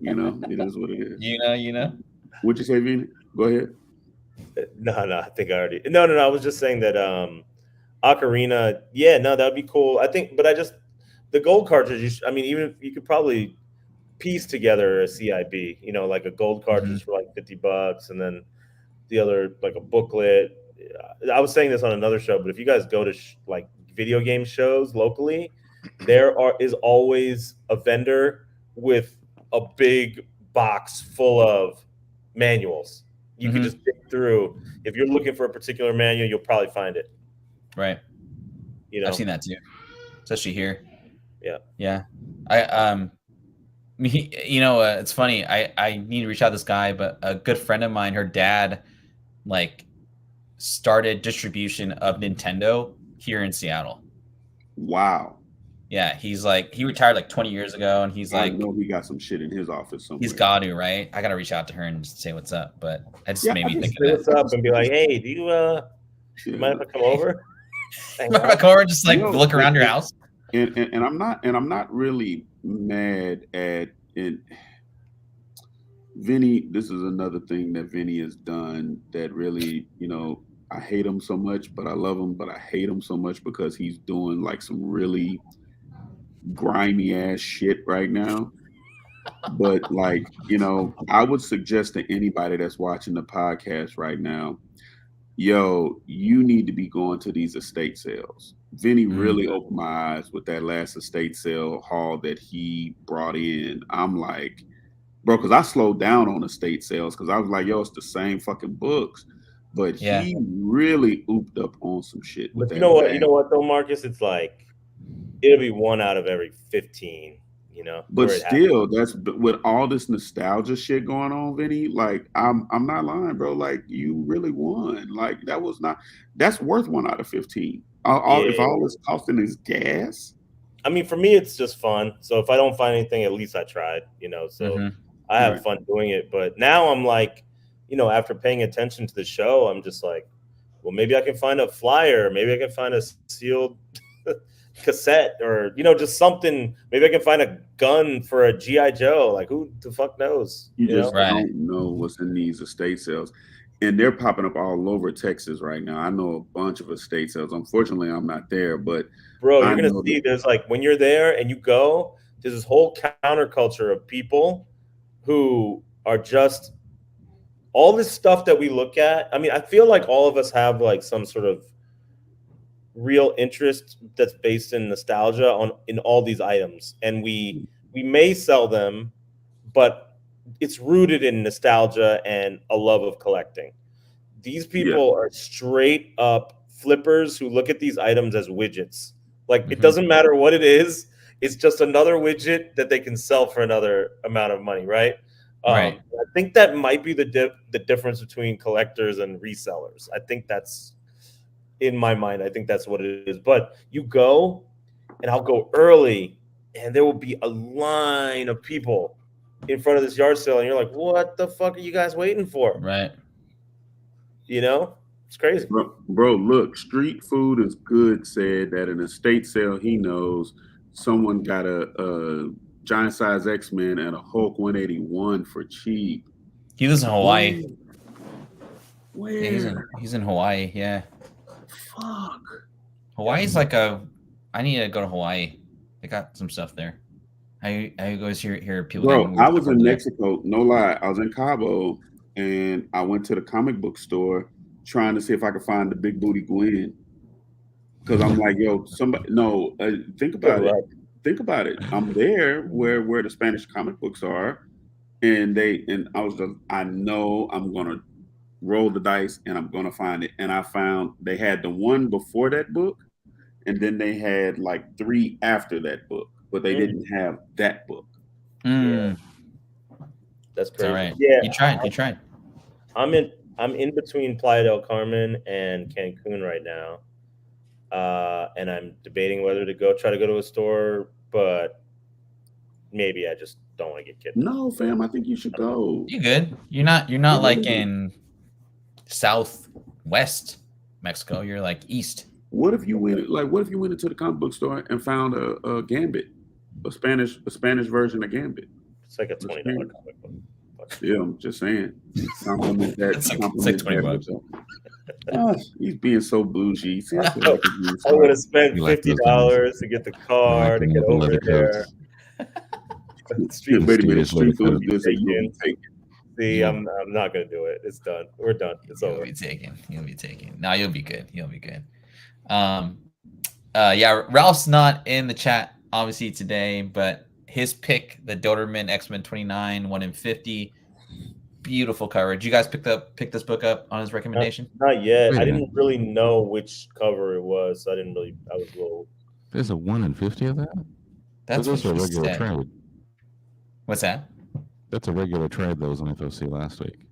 It is what it is. You know. What'd you say, Vinny? Go ahead. No, I think I already. No. I was just saying that Ocarina, that would be cool. I think, but the gold cartridge. Even you could probably piece together a CIB. Like a gold cartridge for like $50, and then the other like a booklet. I was saying this on another show, but if you guys go to like video game shows locally, there is always a vendor with a big box full of manuals. You can just dig through. If you're looking for a particular manual, you'll probably find it. Right. I've seen that too, especially here. Yeah. It's funny. I need to reach out to this guy, but a good friend of mine, her dad, like, started distribution of Nintendo here in Seattle. Wow. Yeah, he's like, he retired like 20 years ago, and he's like, know he got some shit in his office somewhere. He's got to, right? I got to reach out to her and just say what's up. But it just made me think of what's up and be like, hey, do you mind if I come over? Mind if I come over and just like look around your house? And I'm not really mad at it. Vinny, this is another thing that Vinny has done that really, I hate him so much, but I love him, but I hate him so much because he's doing like some really grimy ass shit right now. But like, I would suggest to anybody that's watching the podcast right now, yo, you need to be going to these estate sales. Vinny really opened my eyes with that last estate sale haul that he brought in. I'm like, bro, because I slowed down on estate sales because I was like, yo, it's the same fucking books. But he really ooped up on some shit with But that. you know what though, Marcus? It's like it'll be 1 out of every 15. But still, that's with all this nostalgia shit going on, Vinny. Like, I'm not lying, bro. Like, you really won. Like, that's worth 1 out of 15. If all it's costing is gas. I mean, for me, it's just fun. So if I don't find anything, at least I tried. So I have fun doing it. But now I'm like, after paying attention to the show, I'm just like, well, maybe I can find a flyer. Maybe I can find a sealed cassette or just something. Maybe I can find a gun for a GI Joe. Like, who the fuck knows? You just don't know what's in these estate sales, and they're popping up all over Texas right now. I know a bunch of estate sales. Unfortunately, I'm not there, but bro, you're gonna see. There's like when you're there and you go, there's this whole counterculture of people who are just all this stuff that we look at. I mean, I feel like all of us have like some sort of real interest that's based in nostalgia in all these items, and we may sell them, but it's rooted in nostalgia and a love of collecting. These people are straight up flippers who look at these items as widgets. Like it doesn't matter what it is, it's just another widget that they can sell for another amount of money, right? I think that might be the difference between collectors and resellers. I think that's in my mind. I think that's what it is. But you go, and I'll go early, and there will be a line of people in front of this yard sale, and you're like, "What the fuck are you guys waiting for?" Right. It's crazy. Bro, look, Street Food is Good said that in a estate sale he knows someone got a giant size X-Men and a Hulk 181 for cheap. He lives in Hawaii. Where? Yeah, he's in Hawaii. Yeah. Fuck. Hawaii's like I need to go to Hawaii. They got some stuff there. How you guys hear people? Bro, I was in Mexico. No lie, I was in Cabo, and I went to the comic book store trying to see if I could find the Big Booty Gwen. Because I'm like, yo, somebody. No, think about it. Think about it. I'm there where the Spanish comic books are, and I know I'm gonna roll the dice and I'm gonna find it. And I found they had the one before that book, and then they had like 3 after that book, but they didn't have that book. Yeah, that's crazy. All right. Yeah, you tried. I'm in between Playa del Carmen and Cancun right now. And I'm debating whether to try to go to a store, but maybe I just don't want to get kidnapped. No, fam, I think you should go. You good? You're not like in southwest Mexico. You're like east. What if you went into the comic book store and found a Gambit, a Spanish version of Gambit? It's like a $20 comic book. Yeah, I'm just saying. Compliment that. It's like $20. He's being so bougie. See, I would have spent $50 to get the car to get over there. Street Food is good. See, I'm not gonna do it. It's done. We're done. It's over. You'll be taken. No, you'll be good. You'll be good. Yeah, Ralph's not in the chat obviously today, but his pick, the Doberman X-Men 29, 1 in 50. Beautiful cover. Did you guys pick this book up on his recommendation? Not yet. I didn't really know which cover it was. So I was a little. There's a 1 in 50 of that? That's a regular trade. What's that? That's a regular trade that was on FOC last week.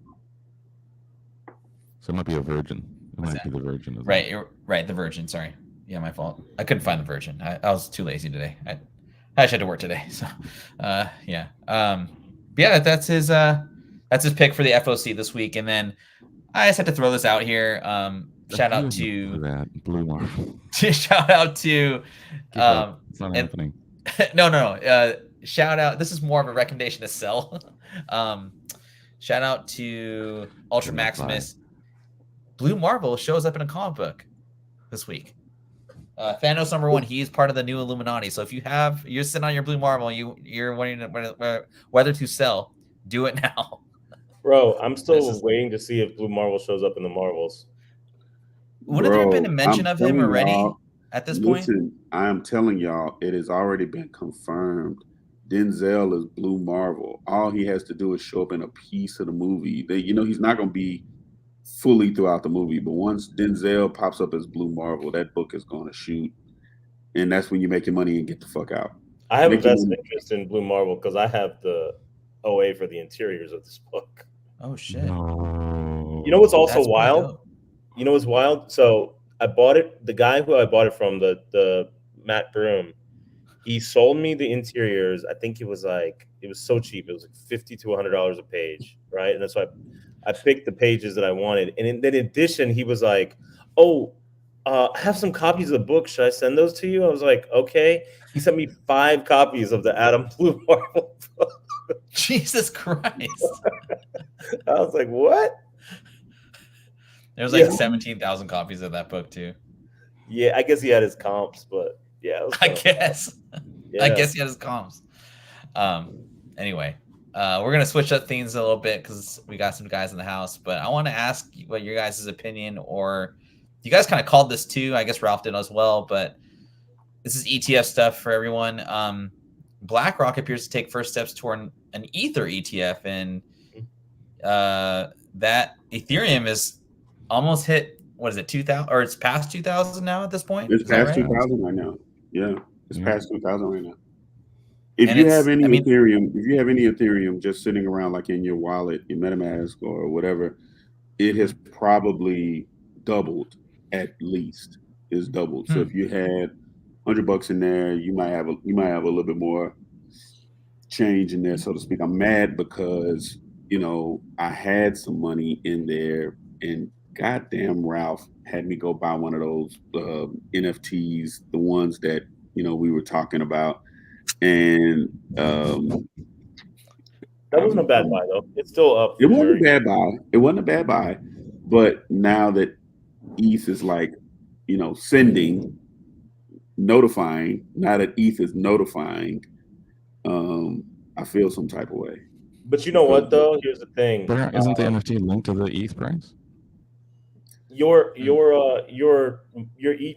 So it might be a virgin. It might be the virgin. Right, the virgin. Sorry. Yeah, my fault. I couldn't find the virgin. I was too lazy today. I actually had to work today. So, yeah. Yeah, that's his pick for the FOC this week. And then I just had to throw this out here. Shout out to that Blue Marvel. Shout out to it's not happening. No. Shout out. This is more of a recommendation to sell. Shout out to Ultra Maximus. Blue Marvel shows up in a comic book this week. Thanos #1. He's part of the new Illuminati. So if you're sitting on your Blue Marvel, you're wondering whether to sell, do it now. Bro, I'm still waiting to see if Blue Marvel shows up in the Marvels. Wouldn't there have been a mention of him already at this point? Listen, I'm telling y'all, it has already been confirmed. Denzel is Blue Marvel. All he has to do is show up in a piece of the movie. He's not going to be fully throughout the movie, but once Denzel pops up as Blue Marvel, that book is going to shoot, and that's when you make your money and get the fuck out. I have a vested interest in Blue Marvel because I have the OA for the interiors of this book. Oh shit! No. You know what's also wild? You know what's wild? So I bought it. The guy who I bought it from, the Matt Broom, he sold me the interiors. I think it was so cheap. It was like $50 to $100 a page, right? And that's why I picked the pages that I wanted. And in addition, he was like, "Oh, I have some copies of the book. Should I send those to you?" I was like, "Okay." He sent me 5 copies of the Adam Blue Marvel book. Jesus Christ! I was like, "What?" There's like 17,000 copies of that book too. Yeah, I guess he had his comps, but yeah, I guess he had his comps. Anyway, we're gonna switch up things a little bit because we got some guys in the house. But I want to ask what your guys' opinion, or you guys kind of called this too. I guess Ralph did as well, but this is ETF stuff for everyone. BlackRock appears to take first steps toward an Ether ETF, and that Ethereum is almost hit. What is it, 2,000, or it's past 2,000 now at this point? It's past 2,000 right now. Yeah, it's past 2,000 right now. If you have any Ethereum just sitting around like in your wallet, your MetaMask or whatever, it has probably doubled at least. It's doubled. So if you had $100 in there, you might have a little bit more change in there, so to speak. I'm mad because I had some money in there, and goddamn Ralph had me go buy one of those NFTs, the ones that we were talking about, and that wasn't a bad buy though. It's still up. It wasn't a bad buy. It wasn't a bad buy, but now that ETH is like notifying. Now that ETH is notifying, I feel some type of way. But you know what though? Here's the thing. But isn't the NFT linked to the ETH price? Your ETH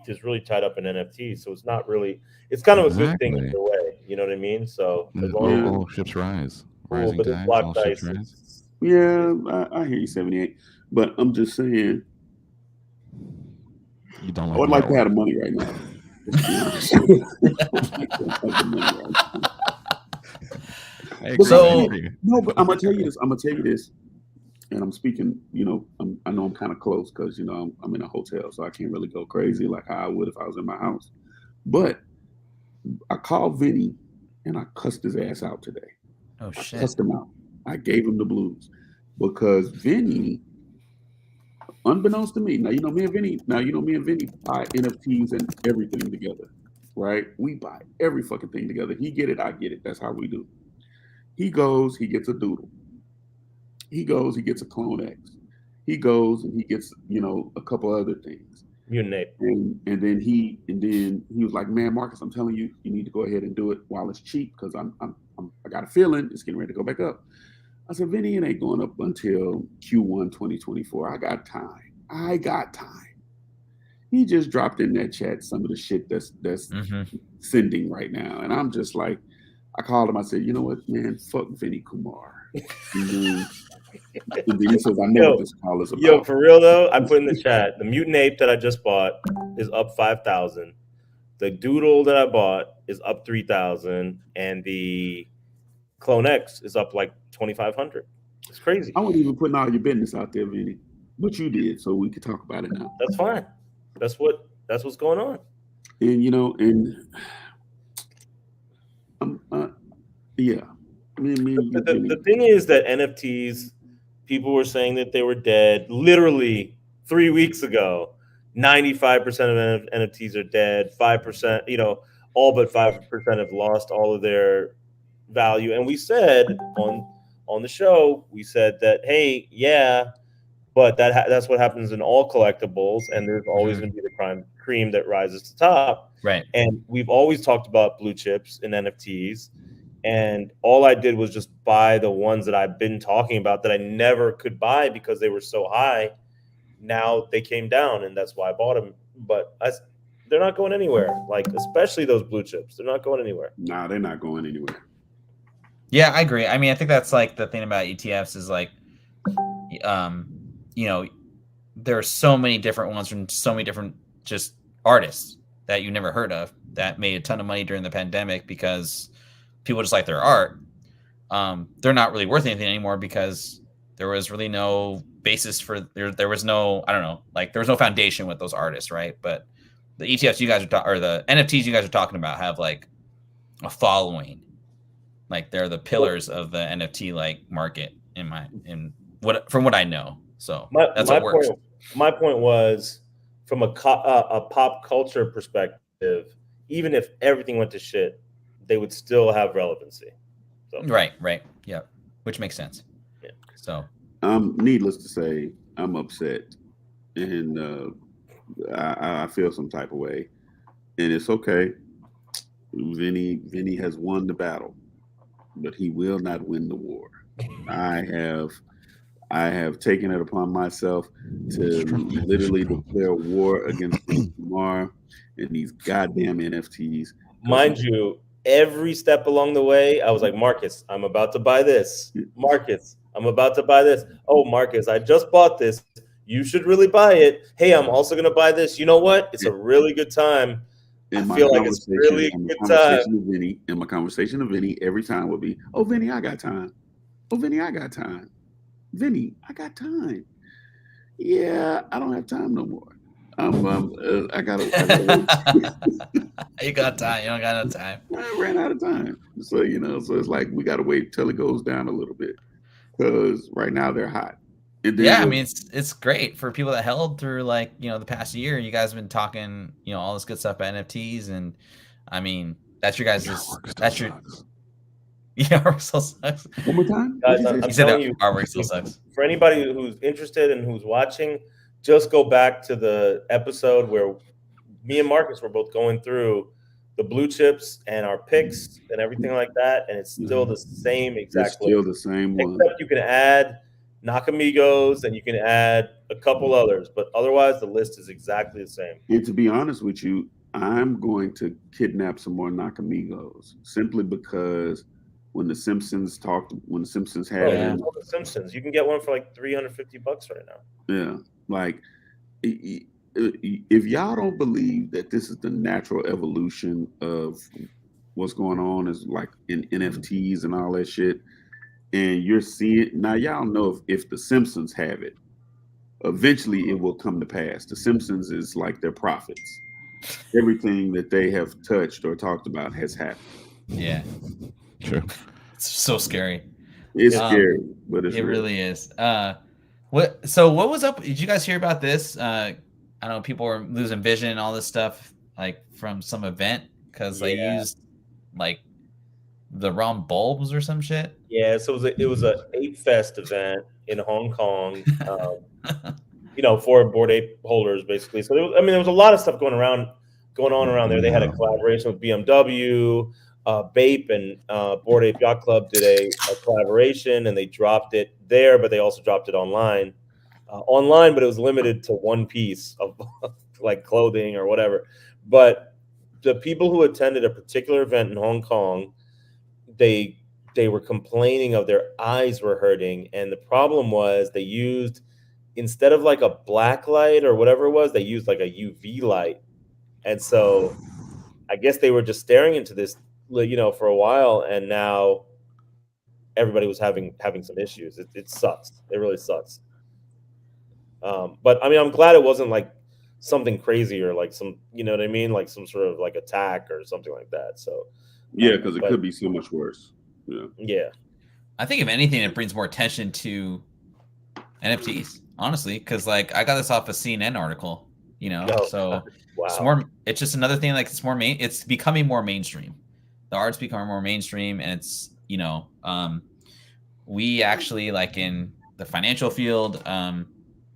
is really tied up in NFTs, so it's not really. It's kind of a good thing either way. You know what I mean? So all ships rise. Rising but tides, block all dice. ships rise. Yeah, I hear you, 78. But I'm just saying, you don't. I would like to have the money right now. But I'm gonna tell you this. And I'm speaking. I know I'm kind of close because I'm in a hotel, so I can't really go crazy like how I would if I was in my house. But I called Vinny and I cussed his ass out today. Oh shit! I cussed him out. I gave him the blues because Vinny, unbeknownst to me, now me and Vinny buy NFTs and everything together, right? We buy every fucking thing together. He get it, I get it. That's how we do. He goes, he gets a doodle. He goes, he gets a Clone X. He goes and he gets, a couple other things. Mutant Ape. And then he was like, "Man, Marcus, I'm telling you, you need to go ahead and do it while it's cheap because I got a feeling it's getting ready to go back up." I said, "Vinny, it ain't going up until Q1 2024. I got time." He just dropped in that chat some of the shit that's sending right now, and I'm just like, I called him. I said, "You know what, man? Fuck Vinny Kumar." And then he says, "I know what this call is about." Yo, for real though, I put in the chat, the Mutant Ape that I just bought is up 5,000. The Doodle that I bought is up 3,000, and the Clone X is up like 2,500. It's crazy. I wasn't even putting all your business out there, Vinny, but you did, so we could talk about it now. That's fine. That's what's going on. And yeah. The thing is that NFTs, people were saying that they were dead literally 3 weeks ago. 95% of NFTs are dead. 5%, all but 5% have lost all of their value. And we said on on the show, we said that, hey, yeah, but that's what happens in all collectibles, and there's always going to be the cream that rises to the top. Right. And we've always talked about blue chips and NFTs, and all I did was just buy the ones that I've been talking about that I never could buy because they were so high. Now they came down, and that's why I bought them. But they're not going anywhere. Like, especially those blue chips, they're not going anywhere. Nah, they're not going anywhere. Yeah, I agree. I mean, I think that's like the thing about ETFs is like, you know, there are so many different ones from so many different just artists that you never heard of that made a ton of money during the pandemic because people just like their art. They're not really worth anything anymore because there was really no basis for there was no, I don't know, like there was no foundation with those artists, right? But the ETFs you guys are or the NFTs you guys are talking about have like a following. Like they're the pillars of the NFT like market from what I know. So that's what works. My point was from a pop culture perspective, even if everything went to shit, they would still have relevancy. So. Right. Yeah, which makes sense. Yeah. So, needless to say, I'm upset, and I feel some type of way, and it's okay. Vinny has won the battle, but he will not win the war. I have taken it upon myself to literally declare war against Lamar and these goddamn NFTs. Mind you, every step along the way, I was like, Marcus, I'm about to buy this. Marcus, I'm about to buy this. Oh, Marcus, I just bought this. You should really buy it. Hey, I'm also going to buy this. You know what? It's a really good time. I feel like it's really a good time. In my conversation with Vinny, every time would be, oh, Vinny, I got time. Oh, Vinny, I got time. Vinny, I got time. Yeah, I don't have time no more. I gotta you got time. You don't got no time. I ran out of time. So it's like we gotta wait till it goes down a little bit because right now they're hot. Yeah, I mean it's great for people that held through like the past year. You guys have been talking all this good stuff about NFTs, and I mean that's your guys' artwork still sucks. One more time, guys. I'm telling you, artwork still sucks. For anybody who's interested and who's watching, just go back to the episode where me and Marcus were both going through the blue chips and our picks and everything like that, and it's still the same exact. It's still the same one. Except you can add Nakamigos and you can add a couple others, but otherwise the list is exactly the same. And to be honest with you, I'm going to kidnap some more Nakamigos simply because when the Simpsons had the Simpsons, you can get one for like $350 right now. Yeah, like if y'all don't believe that this is the natural evolution of what's going on is like in NFTs and all that shit, and you're seeing now, y'all know if the Simpsons have it, eventually it will come to pass. The Simpsons is like their prophets. Everything that they have touched or talked about has happened. Yeah, true. It's so scary. It's scary, but it really is. What was up? Did you guys hear about this? I don't know. People were losing vision and all this stuff, like from some event because they used like the wrong bulbs or some shit. Yeah, so it was a Ape Fest event in Hong Kong. For Bored Ape holders, basically. So there was a lot of stuff going on around there. They had a collaboration with BMW, Bape, and Bored Ape Yacht Club did a collaboration, and they dropped it there, but they also dropped it online. But it was limited to one piece of like clothing or whatever. But the people who attended a particular event in Hong Kong, they were complaining of their eyes were hurting, and the problem was they used, instead of like a black light or whatever it was, they used like a UV light. And so I guess they were just staring into this, for a while, and now everybody was having some issues. It sucks. It really sucks. But I mean, I'm glad it wasn't like something crazy or like some, you know what I mean? Like some sort of like attack or something like that. So yeah, because it could be so much worse. Yeah. I think if anything, it brings more attention to NFTs, honestly, because like I got this off a CNN article, so wow. it's just another thing, like it's becoming more mainstream. The art's becoming more mainstream, and it's we actually, like, in the financial field, I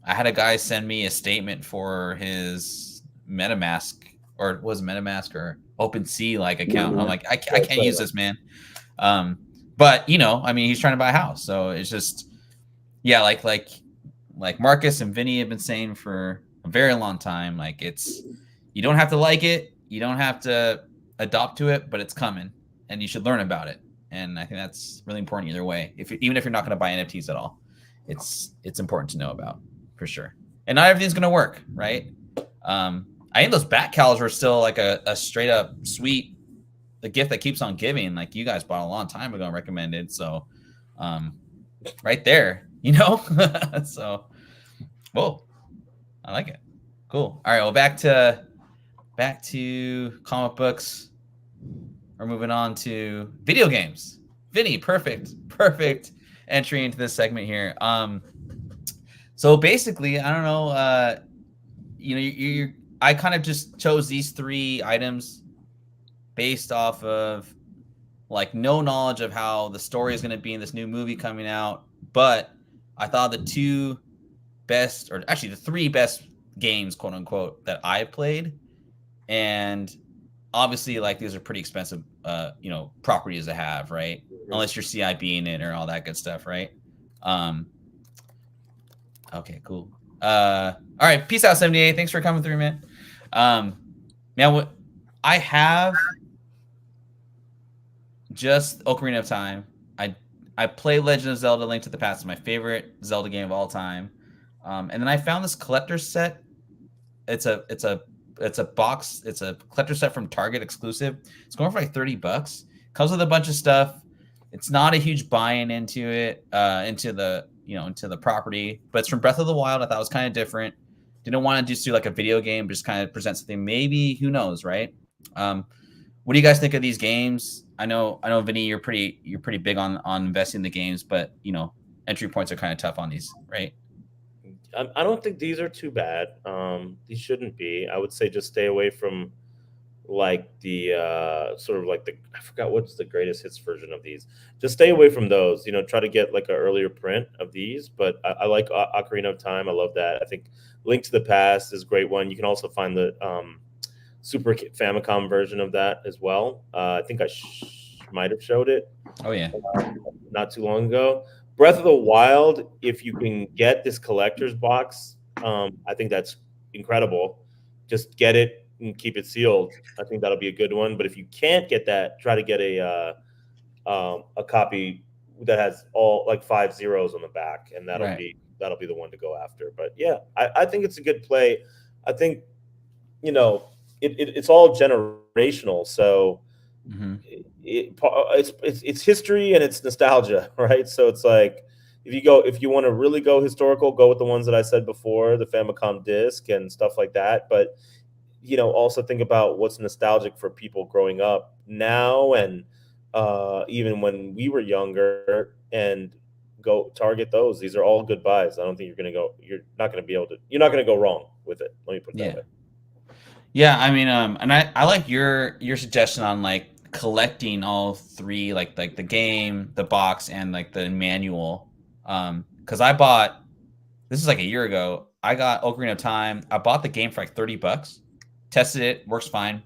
had a guy send me a statement for his MetaMask, or it was MetaMask or OpenSea like account. I'm like, I can't use this, man. But you know, I mean, he's trying to buy a house, so it's just, yeah, like Marcus and Vinny have been saying for a very long time, like, it's, you don't have to like it, you don't have to adopt to it, but it's coming, and you should learn about it. And I think that's really important either way. Even if you're not going to buy NFTs at all, it's important to know about, for sure. And not everything's going to work, right? I think those bat cows were still like a straight up sweet, the gift that keeps on giving. Like, you guys bought a long time ago and recommended. So, right there, you know. So, whoa, I like it. Cool. All right. Well, back to comic books. We're moving on to video games. Vinny, perfect entry into this segment here. So basically, I don't know, you I kind of just chose these 3 items based off of, like, no knowledge of how the story is going to be in this new movie coming out, but I thought the 2 best, or actually the 3 best games, quote unquote, that I played, and obviously, like, these are pretty expensive, properties to have, right? Unless you're CIB in it or all that good stuff, right? Okay, cool. All right, peace out, 78. Thanks for coming through, man. Now, what I have, just Ocarina of Time. I play Legend of Zelda: Link to the Past. It's my favorite Zelda game of all time. And then I found this collector's set. It's a box. It's a collector set from Target exclusive. It's going for like $30. Comes with a bunch of stuff. It's not a huge buy-in into it, into the property, but it's from Breath of the Wild. I thought it was kind of different. Didn't want to just do like a video game, just kind of present something. Maybe, who knows, right? What do you guys think of these games? I know, Vinny, you're pretty big on investing in the games, but entry points are kind of tough on these, right? I don't think these are too bad. These shouldn't be. I would say just stay away from like the sort of like I forgot what's the greatest hits version of these. Just stay away from those. Try to get like an earlier print of these. But I like Ocarina of Time. I love that. I think Link to the Past is a great one. You can also find the Super Famicom version of that as well. I think I might have showed it. Oh yeah, not too long ago. Breath of the Wild, if you can get this collector's box, I think that's incredible. Just get it and keep it sealed. I think that'll be a good one. But if you can't get that, try to get a copy that has all like 5 zeros on the back, and that'll be the one to go after. But yeah, I think it's a good play. I think it's all generational, so. Mm-hmm. It's history and it's nostalgia, right? So it's like if you want to really go historical, go with the ones that I said before, the Famicom disc and stuff like that. But also think about what's nostalgic for people growing up now, and even when we were younger, and go target those. These are all good buys. I don't think you're not going to go wrong with it. Let me put it that way. Yeah, I mean, and I like your suggestion on like collecting all 3, like the game, the box, and like the manual. Because I bought, this is like a year ago, I got Ocarina of Time. I bought the game for like $30, tested it, works fine.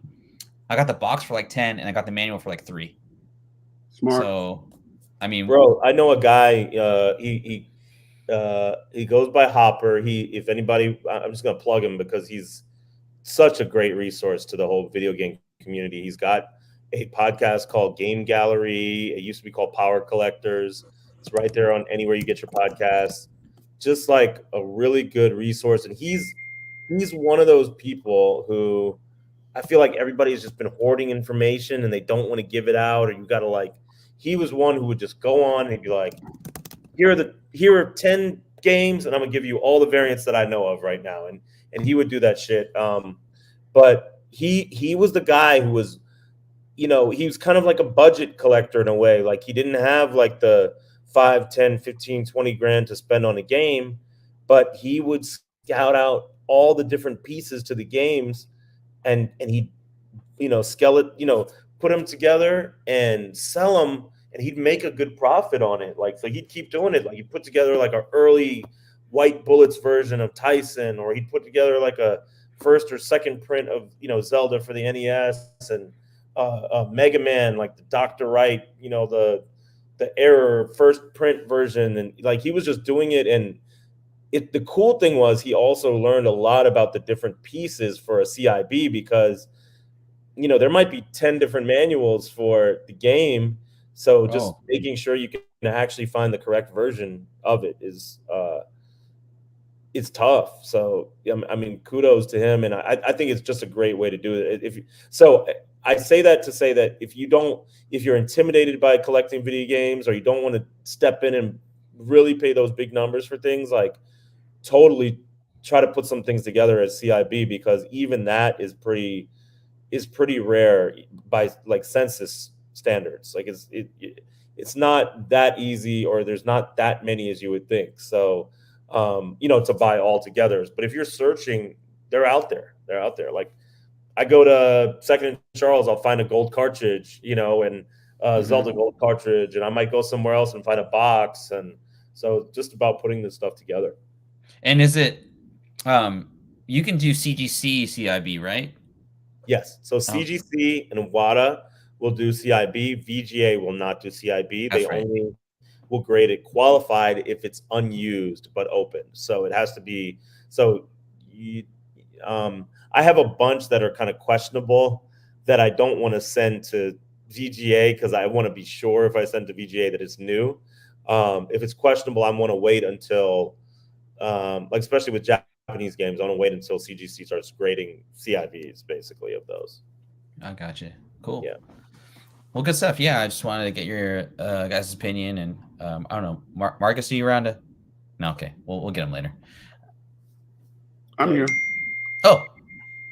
I got the box for like 10, and I got the manual for like 3. Smart. So, I mean, bro, I know a guy. He goes by Hopper. If anybody, I'm just gonna plug him because he's such a great resource to the whole video game community. He's got a podcast called Game Gallery. It used to be called Power Collectors. It's right there on anywhere you get your podcasts. Just like a really good resource. And he's one of those people who I feel like everybody's just been hoarding information and they don't want to give it out. Or you got to he was one who would just go on and be like, here are 10 games and I'm gonna give you all the variants that I know of right now. And he would do that shit. But he was the guy who was, he was kind of like a budget collector in a way. Like he didn't have like the 5, 10, 15, 20 grand to spend on a game, but he would scout out all the different pieces to the games and he, put them together and sell them and he'd make a good profit on it. Like, so he'd keep doing it. Like, he'd put together like an early White Bullets version of Tyson, or he'd put together like a first or second print of, you know, Zelda for the NES, and Mega Man, like the Dr. Wright, you know, the Error first print version, and like he was just doing it. And the cool thing was he also learned a lot about the different pieces for a CIB, because, you know, there might be 10 different manuals for the game. So just making sure you can actually find the correct version of it is it's tough. So I mean, kudos to him, and I think it's just a great way to do it. So I say that to say that if you're intimidated by collecting video games, or you don't want to step in and really pay those big numbers for things, like totally try to put some things together as CIB, because even that is pretty rare by like census standards. Like it's not that easy, or there's not that many as you would think. So you know, to buy all together. But if you're searching, they're out there. Like, I go to Second and Charles, I'll find a gold cartridge, you know, and Zelda gold cartridge, and I might go somewhere else and find a box. And so just about putting this stuff together. And is it you can do CGC CIB, right? Yes. So CGC and WADA will do CIB. VGA will not do CIB. They only will grade it qualified if it's unused but open. So it has to be. So I have a bunch that are kind of questionable that I don't want to send to VGA, because I want to be sure if I send to VGA that it's new. If it's questionable, I want to wait until, like especially with Japanese games, I want to wait until CGC starts grading CIBs, basically, of those. I got you. Cool. Yeah. Well, good stuff. Yeah, I just wanted to get your guys' opinion, and I don't know, Marcus, are you around? No, okay. We'll get him later. I'm here. Oh.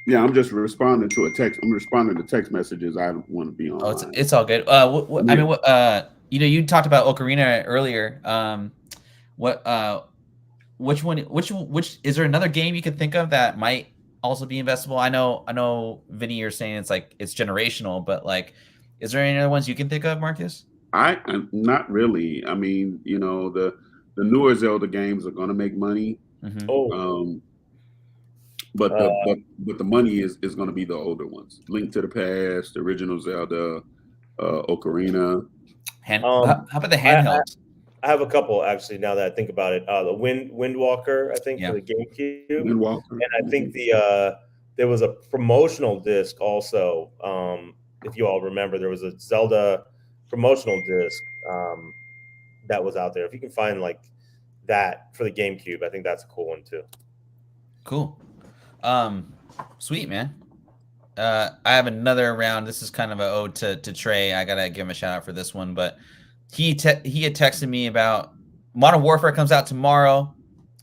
Yeah, I'm just responding to a text. I'm responding to text messages. I don't want to be online. Oh, it's all good. I mean, you know, you talked about Ocarina earlier. Which is there another game you can think of that might also be investable? I know, Vinny, you're saying it's like it's generational, but like, is there any other ones you can think of, Marcus? I'm not really. I mean, you know, the newer Zelda games are going to make money. But the money is going to be the older ones. Link to the Past, the original Zelda, Ocarina. How about the handhelds? I have a couple, actually, now that I think about it. The Windwalker, I think, for the GameCube. Windwalker. And I think there was a promotional disc also. If you all remember, there was a Zelda promotional disc that was out there. If you can find like that for the GameCube, I think that's a cool one too. Cool. Sweet, man. I have another round. This is kind of an ode to Trey. I gotta give him a shout out for this one, but he had texted me about Modern Warfare comes out tomorrow.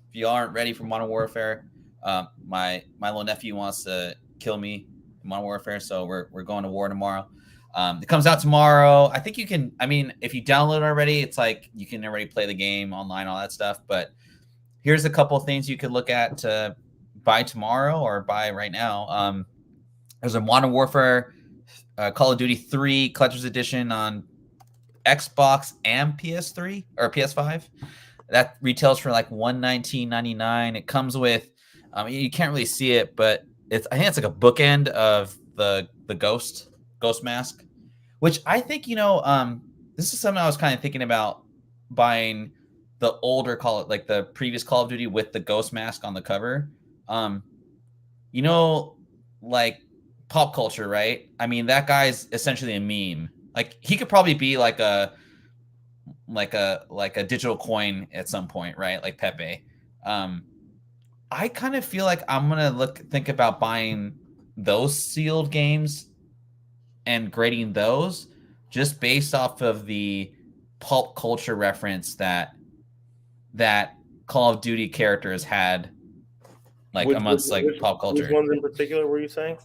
If you aren't ready for Modern Warfare, my little nephew wants to kill me in Modern Warfare, so we're going to war tomorrow. It comes out tomorrow. I think you can. I mean, if you download it already, it's like you can already play the game online, all that stuff. But here's a couple of things you could look at to buy tomorrow or buy right now. There's a Modern Warfare Call of Duty 3 Collector's Edition on Xbox and PS3 or PS5. That retails for like $119.99. It comes with, you can't really see it, but I think it's like a bookend of the ghost mask, which I think, you know, this is something I was kind of thinking about buying the older like the previous Call of Duty with the ghost mask on the cover. You know, like pop culture, right? I mean, that guy's essentially a meme. Like he could probably be like a digital coin at some point, right? Like Pepe. I kind of feel like I'm gonna think about buying those sealed games and grading those just based off of the pulp culture reference that Call of Duty characters had, like amongst pop culture. Which ones in particular were you saying?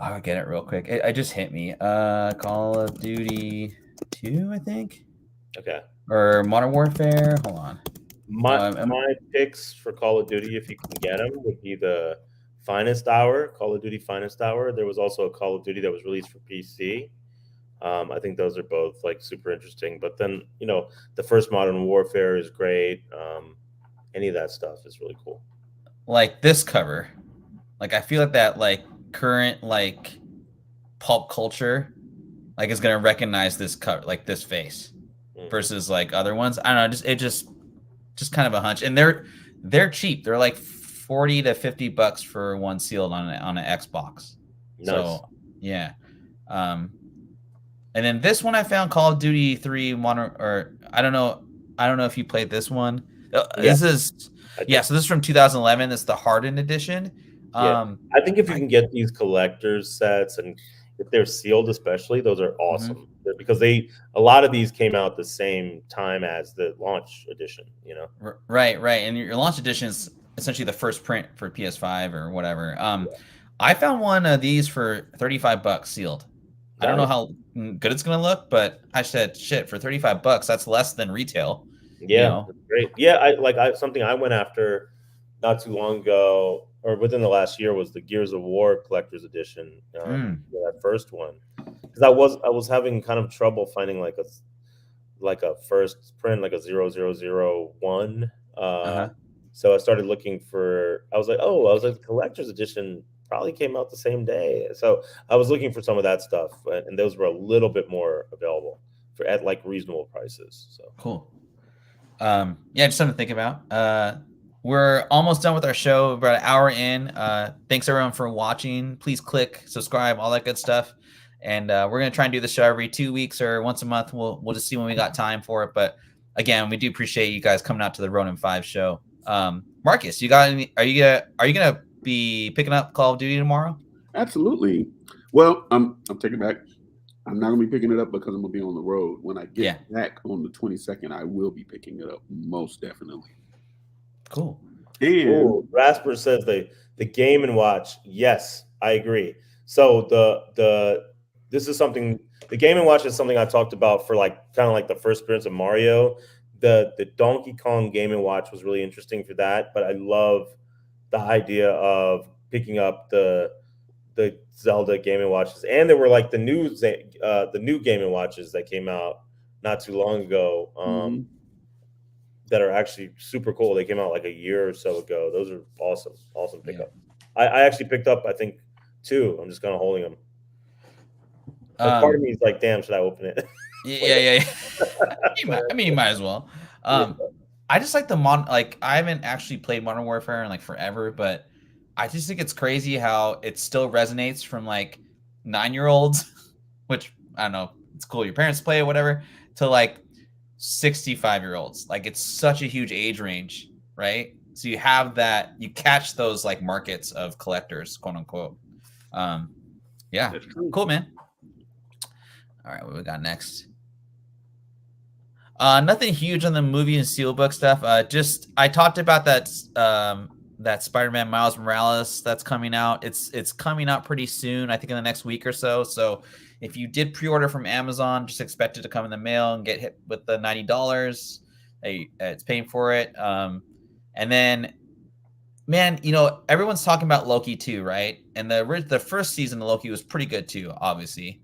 I'll get it real quick. It just hit me. Call of Duty 2, I think. Okay. Or Modern Warfare. Hold on. My picks for Call of Duty, if you can get them, would be the Finest Hour, Call of Duty Finest Hour. There was also a Call of Duty that was released for PC. I think those are both like super interesting. But then, you know, the first Modern Warfare is great. Any of that stuff is really cool. Like this cover, like I feel like that like current like pulp culture like is gonna recognize this cover, like this face, versus like other ones. I don't know, just kind of a hunch. And they're cheap. They're like $40 to $50 for one sealed on an Xbox. Nice. So yeah. And then this one I found, Call of Duty 3 Modern, or I don't know if you played this one. This is so this is from 2011. It's the Hardened edition. I think if you can get these collector's sets, and if they're sealed especially, those are awesome. Because a lot of these came out the same time as the launch edition, you know. Right. And your launch edition is essentially the first print for PS5 or whatever. I found one of these for $35 sealed. I don't know how good it's gonna look, but I said, shit, for $35, that's less than retail. Yeah, you know? That's great. Yeah, something I went after not too long ago, or within the last year, was the Gears of War collector's edition. That first one, because I was having kind of trouble finding like a first print, like a 0001. So I started looking for. I was like, the collector's edition probably came out the same day. So I was looking for some of that stuff, and those were a little bit more available at like reasonable prices. So cool. Just something to think about. We're almost done with our show. We're about an hour in. Thanks everyone for watching. Please click subscribe, all that good stuff. And we're gonna try and do the show every 2 weeks or once a month. We'll just see when we got time for it. But again, we do appreciate you guys coming out to the Ronin 5 show. Marcus, you got any? Are you gonna be picking up Call of Duty tomorrow? Absolutely. Well, I'm taking back. I'm not gonna be picking it up because I'm gonna be on the road. When I get back on the 22nd, I will be picking it up, most definitely. Cool. And Rasper says the Game and Watch. Yes, I agree. So this is something. The Game and Watch is something I talked about for like kind of like the first appearance of Mario. The Donkey Kong Game and Watch was really interesting for that, but I love the idea of picking up the Zelda Game and Watches, and there were like the new Game and Watches that came out not too long ago that are actually super cool. They came out like a year or so ago. Those are awesome pickup. Yeah. I actually picked up, I think, 2. I'm just kind of holding them. Part of me is like, damn, should I open it? Yeah. I mean, you might as well. I just like I haven't actually played Modern Warfare in like forever, but I just think it's crazy how it still resonates from like 9-year-olds, which I don't know, it's cool. Your parents play it, whatever, to like 65-year-olds. Like it's such a huge age range, right? So you have that, you catch those like markets of collectors, quote unquote. Yeah, cool, man. All right, what we got next? Nothing huge on the movie and steelbook stuff. Just I talked about that Spider-Man Miles Morales that's coming out. It's coming out pretty soon, I think in the next week or so. So if you did pre-order from Amazon, just expect it to come in the mail and get hit with the $90. It's paying for it. And then, man, you know, everyone's talking about Loki too, right? And the first season of Loki was pretty good too, obviously.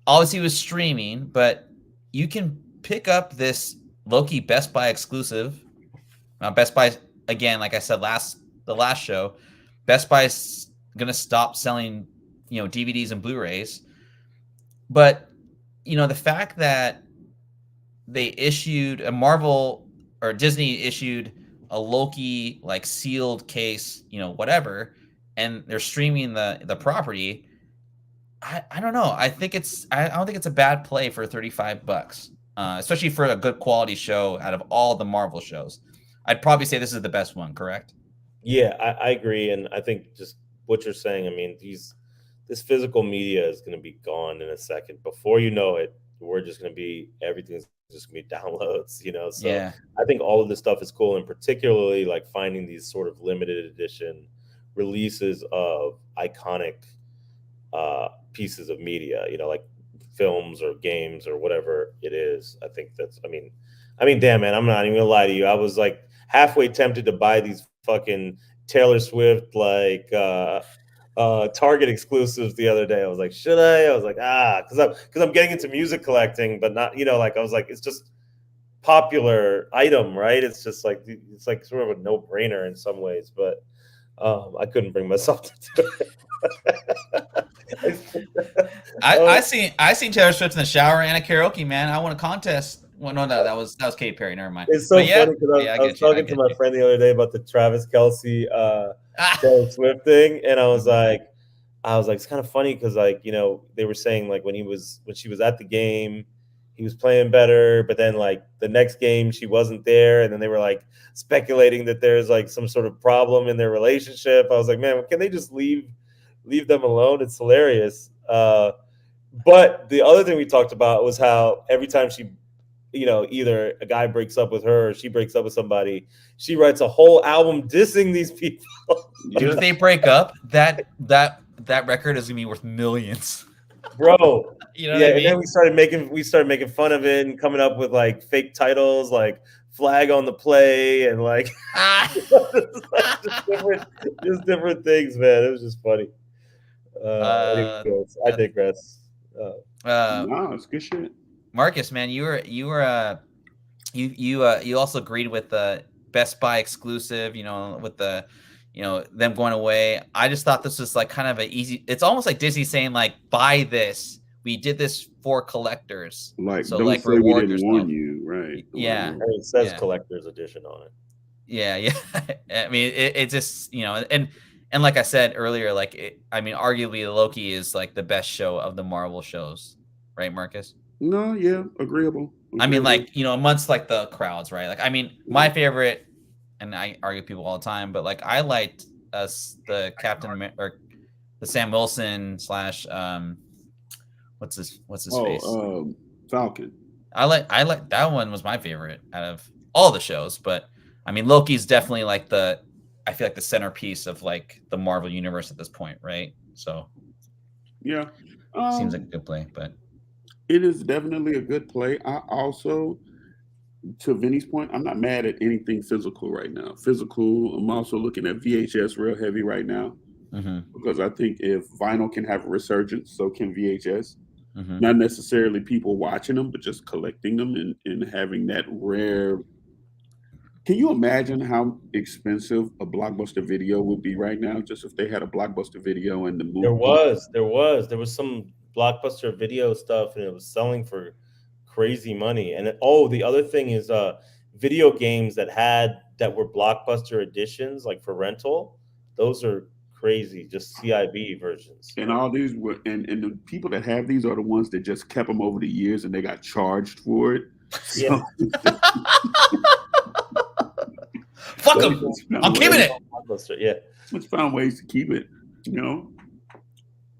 Obviously it was streaming, but you can pick up this Loki Best Buy exclusive. Best Buy, again, like I said the last show, Best Buy's gonna stop selling, you know, DVDs and Blu-rays. But you know, the fact that they issued a Marvel or Disney issued a Loki like sealed case, you know, whatever, and they're streaming the property. I don't know. I don't think it's a bad play for $35, especially for a good quality show out of all the Marvel shows. I'd probably say this is the best one, correct? Yeah, I agree. And I think just what you're saying, I mean, this physical media is going to be gone in a second. Before you know it, we're just going to be, everything's just going to be downloads, you know? So yeah. I think all of this stuff is cool. And particularly like finding these sort of limited edition releases of iconic pieces of media, you know, like films or games or whatever it is. I think that's, I mean, damn, man, I'm not even gonna lie to you. I was like halfway tempted to buy these fucking Taylor Swift, like Target exclusives the other day. I was like, should I? I was like, because I'm getting into music collecting, but not, like, I was like, it's just popular item, right? It's just like, it's like sort of a no-brainer in some ways, but I couldn't bring myself to do it. I seen Taylor Swift in the shower and a karaoke, man. I won a contest. Well, no, that was Katy Perry. Never mind. It's so funny because I was talking to my friend the other day about the Travis Kelce Taylor Swift thing, and I was like, it's kind of funny because, like, they were saying, like, when she was at the game, he was playing better, but then, like, the next game she wasn't there, and then they were like speculating that there's like some sort of problem in their relationship. I was like, man, can they just leave them alone? It's hilarious. But the other thing we talked about was how every time she, either a guy breaks up with her or she breaks up with somebody, she writes a whole album dissing these people. Dude, if they break up, that record is gonna be worth millions, bro. You know what I mean? And then we started making fun of it and coming up with like fake titles, like "Flag on the Play" and like just different things, man. It was just funny. I digress. No, it's good shit. Marcus, man, you also agreed with the Best Buy exclusive, with the, them going away. I just thought this was like kind of it's almost like Disney saying, like, buy this. We did this for collectors. Like, so, don't like, say we didn't warn you, right? Yeah. It says collector's edition on it. Yeah. I mean, it just, and like I said earlier, like, arguably Loki is like the best show of the Marvel shows, right, Marcus? No, yeah, agreeable. I mean, like, amongst like the crowds, right? Like, I mean, my favorite, and I argue with people all the time, but like, I liked the Captain or the Sam Wilson / what's his face? Falcon. I like that one was my favorite out of all the shows, but I mean, Loki's definitely like I feel like the centerpiece of like the Marvel universe at this point, right? So yeah, seems like a good play, but it is definitely a good play. I also, to Vinny's point, I'm not mad at anything physical right now. I'm also looking at VHS real heavy right now, because I think if vinyl can have a resurgence, so can VHS. Not necessarily people watching them, but just collecting them and having that rare. Can you imagine how expensive a Blockbuster video would be right now? Just if they had a Blockbuster video and the movie. There was some Blockbuster video stuff, and it was selling for crazy money. And the other thing is video games that were Blockbuster editions, like for rental. Those are crazy, just CIB versions. And all these were, and the people that have these are the ones that just kept them over the years and they got charged for it. Yeah. Fuck them. I'm keeping it. Yeah. Let's find ways to keep it,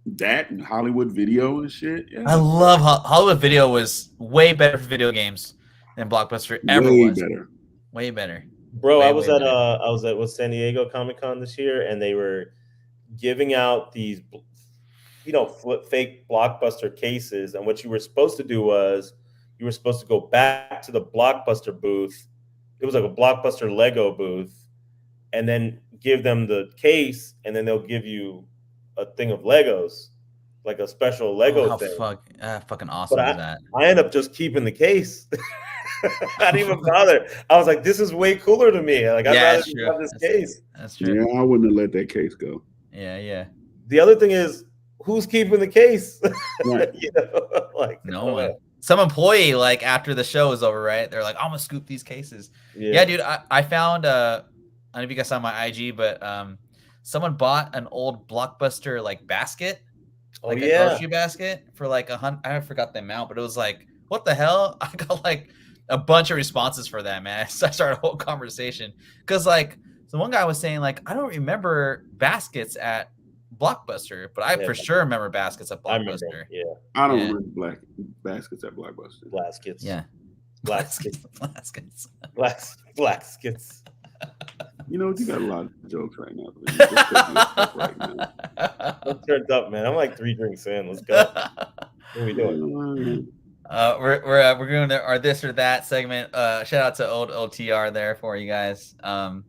that and Hollywood Video and shit. Yeah. I love Hollywood Video was way better for video games than Blockbuster ever was. Way better. Bro, I was at San Diego Comic-Con this year, and they were giving out these, fake Blockbuster cases. And what you were supposed to do was you were supposed to go back to the Blockbuster booth. It was like a Blockbuster Lego booth, and then give them the case, and then they'll give you a thing of Legos, like a special Lego thing. Fucking awesome is that? I end up just keeping the case. I didn't even bother. I was like, this is way cooler to me. Like, I'd rather have this case. That's true. Yeah, I wouldn't have let that case go. Yeah. The other thing is, who's keeping the case? Right. Like, no one. Some employee, like, after the show is over, right? They're like, I'm gonna scoop these cases. Yeah, dude. I found I don't know if you guys saw my IG, but someone bought an old Blockbuster like basket, a grocery basket for like $100. I forgot the amount, but it was like, what the hell? I got like a bunch of responses for that, man. So I started a whole conversation because like, so one guy was saying like, I don't remember baskets at Blockbuster, but I for sure remember baskets at Blockbuster. I don't remember baskets at Blockbuster. Baskets. Yeah. Baskets. You got a lot of jokes right now. I'm turned up, man. I'm like 3 drinks in. Let's go. What are we doing? We're going to our this or that segment. Shout out to old TR there for you guys. Hope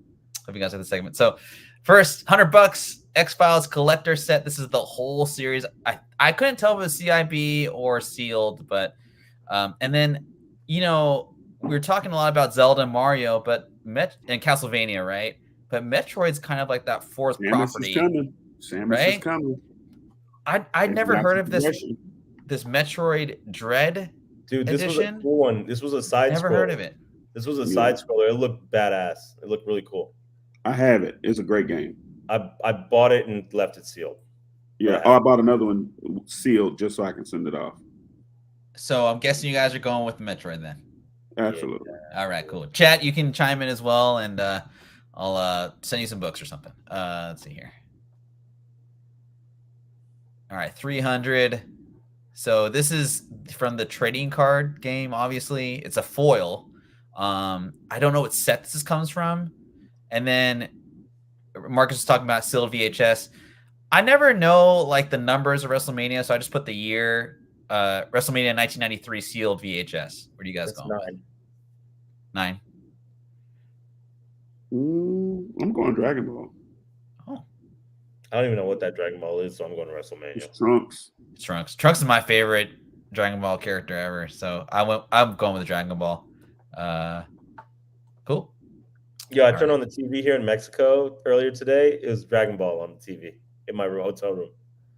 you guys like the segment. So first, $100 X-Files collector set. This is the whole series. I couldn't tell if it was CIB or sealed, but and then we were talking a lot about Zelda and Mario, but and Castlevania, right? But Metroid's kind of like that fourth property. Samus is coming. I'd never heard of this Metroid Dread Dude, this edition. was a cool one. This was a side Never scroller. heard of it. This was a side scroller. It looked badass. It looked really cool. I have it. It's a great game. I bought it and left it sealed. Yeah. I bought another one sealed just so I can send it off. So I'm guessing you guys are going with Metroid then. Absolutely. Yeah. All right, cool. Chat, you can chime in as well, and I'll send you some books or something. Let's see here. All right, 300. So this is from the trading card game. Obviously, it's a foil. I don't know what set this comes from. And then Marcus was talking about sealed VHS. I never know like the numbers of WrestleMania, so I just put the year. WrestleMania 1993 sealed VHS. Where do you guys go? 9. I'm going Dragon Ball. Oh, I don't even know what that Dragon Ball is, so I'm going to WrestleMania. It's Trunks. Trunks is my favorite Dragon Ball character ever, so I'm going with Dragon Ball. Cool. Yeah, I turned on the TV here in Mexico earlier today. It was Dragon Ball on the TV in my hotel room.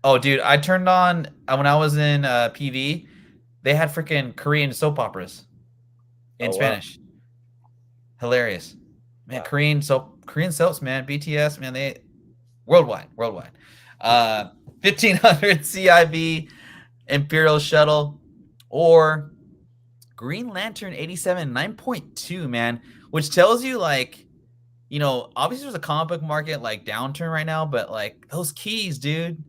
Oh, dude, I turned on when I was in PV. They had freaking Korean soap operas in Spanish. Wow. Hilarious, man. Wow. Korean soaps, man. BTS, man. They worldwide. 1500 CIB Imperial Shuttle or Green Lantern 87 9.2, man. Which tells you, like, obviously there's a comic book market, like, downturn right now, but, like, those keys, dude,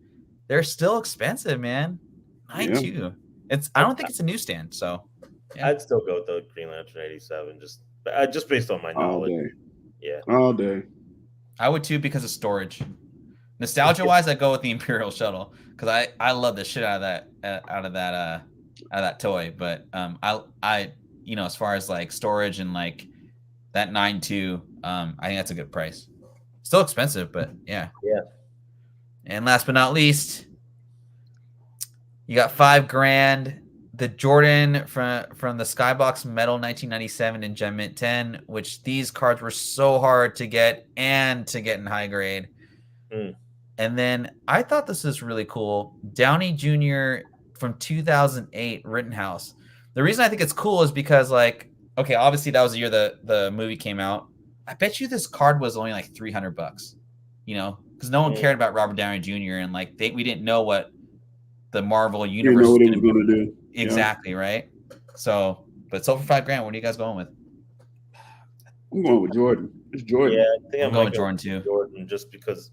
they're still expensive, man. 9.2. Yeah. I don't think it's a newsstand, so. Yeah. I'd still go with the Green Lantern 87, just based on my knowledge. All day. Yeah. All day. I would, too, because of storage. Nostalgia-wise, I'd go with the Imperial Shuttle, because I love the shit out of that toy, but I as far as, like, storage and, like, that 9.2, I think that's a good price. Still expensive, but yeah. Yeah. And last but not least, you got $5,000. The Jordan from the Skybox Metal 1997 in Gem Mint 10, which these cards were so hard to get and to get in high grade. And then I thought this was really cool. Downey Jr. from 2008 Rittenhouse. The reason I think it's cool is because, like, okay, obviously that was the year the movie came out. I bet you this card was only like $300, because no one cared about Robert Downey Jr. and like we didn't know what the Marvel universe was going to do. Exactly, yeah. Right? So, but sold for $5,000. What are you guys going with? I'm going with Jordan. It's Jordan. Yeah, I think I'm going with Jordan too. Jordan, just because.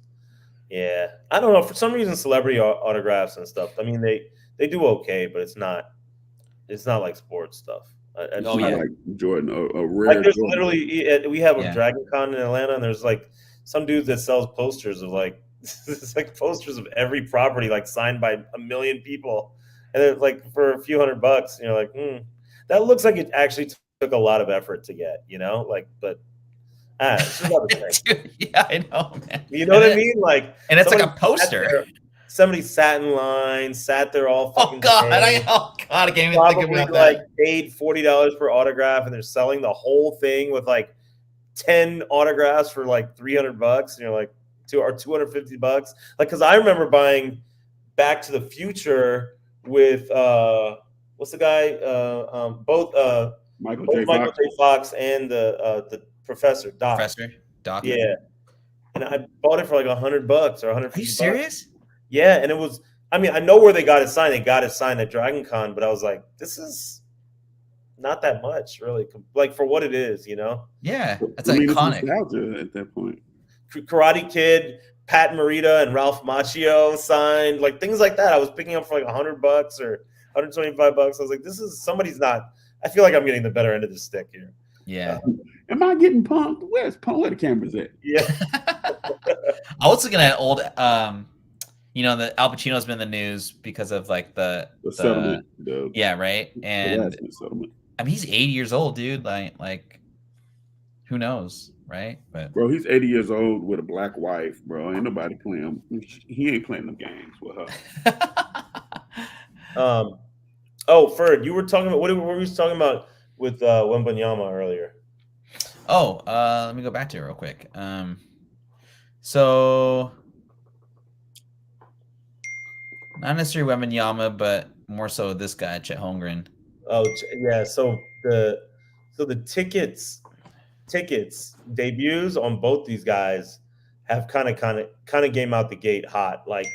Yeah, I don't know. For some reason, celebrity autographs and stuff. I mean, they do okay, but it's not like sports stuff. It's not like Jordan, a rare. Like there's Jordan. Literally, we have a Dragon Con in Atlanta, and there's like some dude that sells posters of like it's like posters of every property, like signed by 1 million people, and they're like for a few $100, and you're like, that looks like it actually took a lot of effort to get, like, but. Dude, yeah, I know, man. You know what I mean? Like, and it's like a poster. Somebody sat in line, sat there all fucking. Oh God! I can't even think about that. Paid $40 per autograph, and they're selling the whole thing with like 10 autographs for like $300, and you're like, or $250. Like, because I remember buying Back to the Future with what's the guy? Both Michael J. Fox and the Professor Doc. Yeah, and I bought it for like $100 or $150. Are you serious? Yeah, and it was. I mean, I know where they got it signed. They got it signed at Dragon Con, but I was like, this is not that much, really. Like for what it is, Yeah, that's iconic. It's at that point. Karate Kid, Pat Morita, and Ralph Macchio signed, like things like that. I was picking up for like $100 or $125. I was like, this is somebody's not. I feel like I'm getting the better end of the stick here. Yeah. Am I getting pumped? Where's where the cameras at? Yeah. I was looking at old, the Al Pacino's been in the news because of like the settlement. Yeah, right. And I mean, he's 80 years old, dude. Like, who knows, right? But bro, he's 80 years old with a black wife, bro. Ain't nobody playing. He ain't playing them games with her. Oh, Ferd, you were talking about what were we talking about with Wembanyama earlier? Oh, let me go back to it real quick. So not necessarily Wemanyama, but more so this guy, Chet Holmgren. Oh, yeah. So the tickets debuts on both these guys have kind of came out the gate hot. Like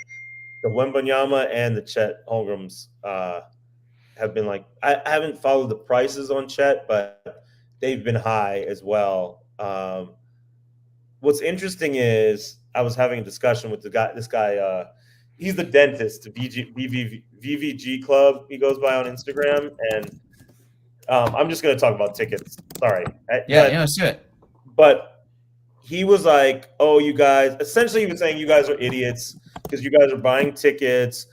the Wembanyama and the Chet Holmgrens have been like, I haven't followed the prices on Chet, but they've been high as well. What's interesting is I was having a discussion with this guy, he's the dentist, VVG Club, he goes by on Instagram. And I'm just going to talk about tickets. Sorry. Let's do it. But he was like, oh, you guys, essentially he was saying you guys are idiots because you guys are buying tickets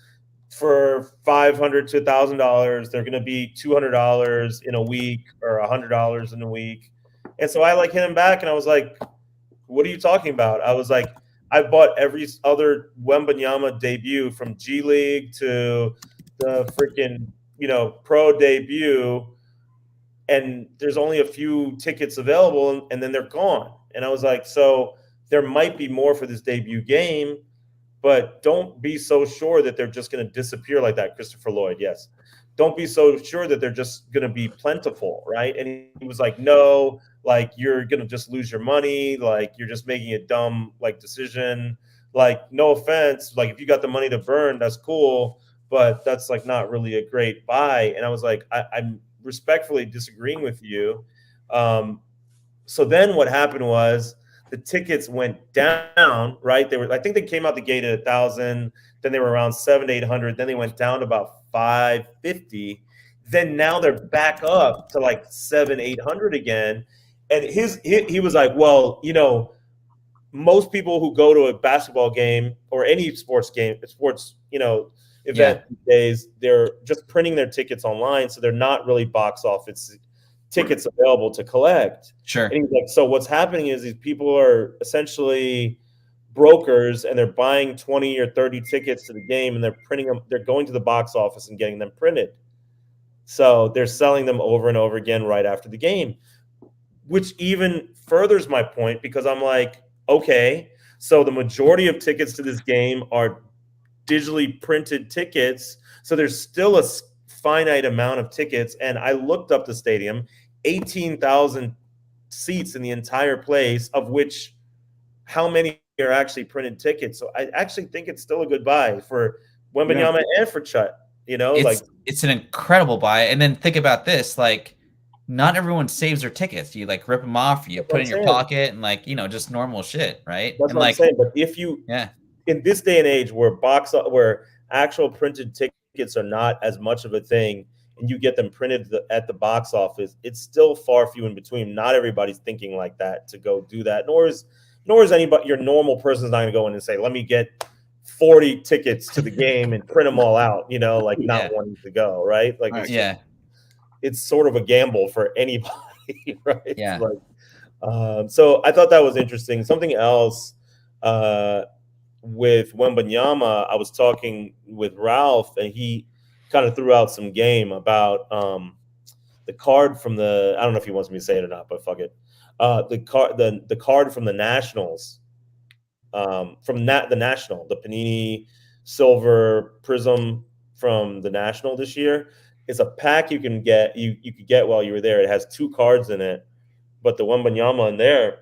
for $500 to $1,000. They're going to be $200 in a week or $100 in a week. And so I hit him back and I was like, what are you talking about? I was like, I bought every other Wembanyama debut from G League to the freaking, pro debut. And there's only a few tickets available and then they're gone. And I was like, so there might be more for this debut game, but don't be so sure that they're just going to disappear like that. Christopher Lloyd, yes. Don't be so sure that they're just going to be plentiful, right? And he was like, no, you're going to just lose your money. You're just making a dumb, decision. No offense. If you got the money to burn, that's cool, but that's, not really a great buy. And I was like, I'm respectfully disagreeing with you. So then what happened was the tickets went down, right? I think they came out the gate at 1,000, then they were around 700 to 800, then they went down to about 550. Then now they're back up to 700, 800 again. And he was like, well, most people who go to a basketball game or any sports event these days, they're just printing their tickets online, so they're not really box office tickets available to collect. Sure. And he's like, so what's happening is these people are essentially brokers and they're buying 20 or 30 tickets to the game and they're printing them. They're going to the box office and getting them printed. So they're selling them over and over again right after the game, which even furthers my point because I'm like, okay, so the majority of tickets to this game are digitally printed tickets. So there's still a finite amount of tickets. And I looked up the stadium, 18,000 seats in the entire place, of which how many are actually printed tickets. So I actually think it's still a good buy for Wembanyama and for Chet. It's an incredible buy. And then think about this, not everyone saves their tickets. You rip them off, you put it in your pocket and just normal shit, right? That's what I'm saying. But if you in this day and age where actual printed tickets are not as much of a thing and you get them printed at the box office, it's still far few in between. Not everybody's thinking like that to go do that. Nor is anybody, your normal person's not going to go in and say, let me get 40 tickets to the game and print them all out, not wanting to go, right? It's sort of a gamble for anybody, right? Yeah. So I thought that was interesting. Something else with Wembanyama, I was talking with Ralph, and he kind of threw out some game about the card from the. I don't know if he wants me to say it or not, but fuck it. The card from the Nationals, the National, the Panini Silver Prism from the National this year. It's a pack you can get. You could get while you were there. It has 2 cards in it, but the Wembanyama in there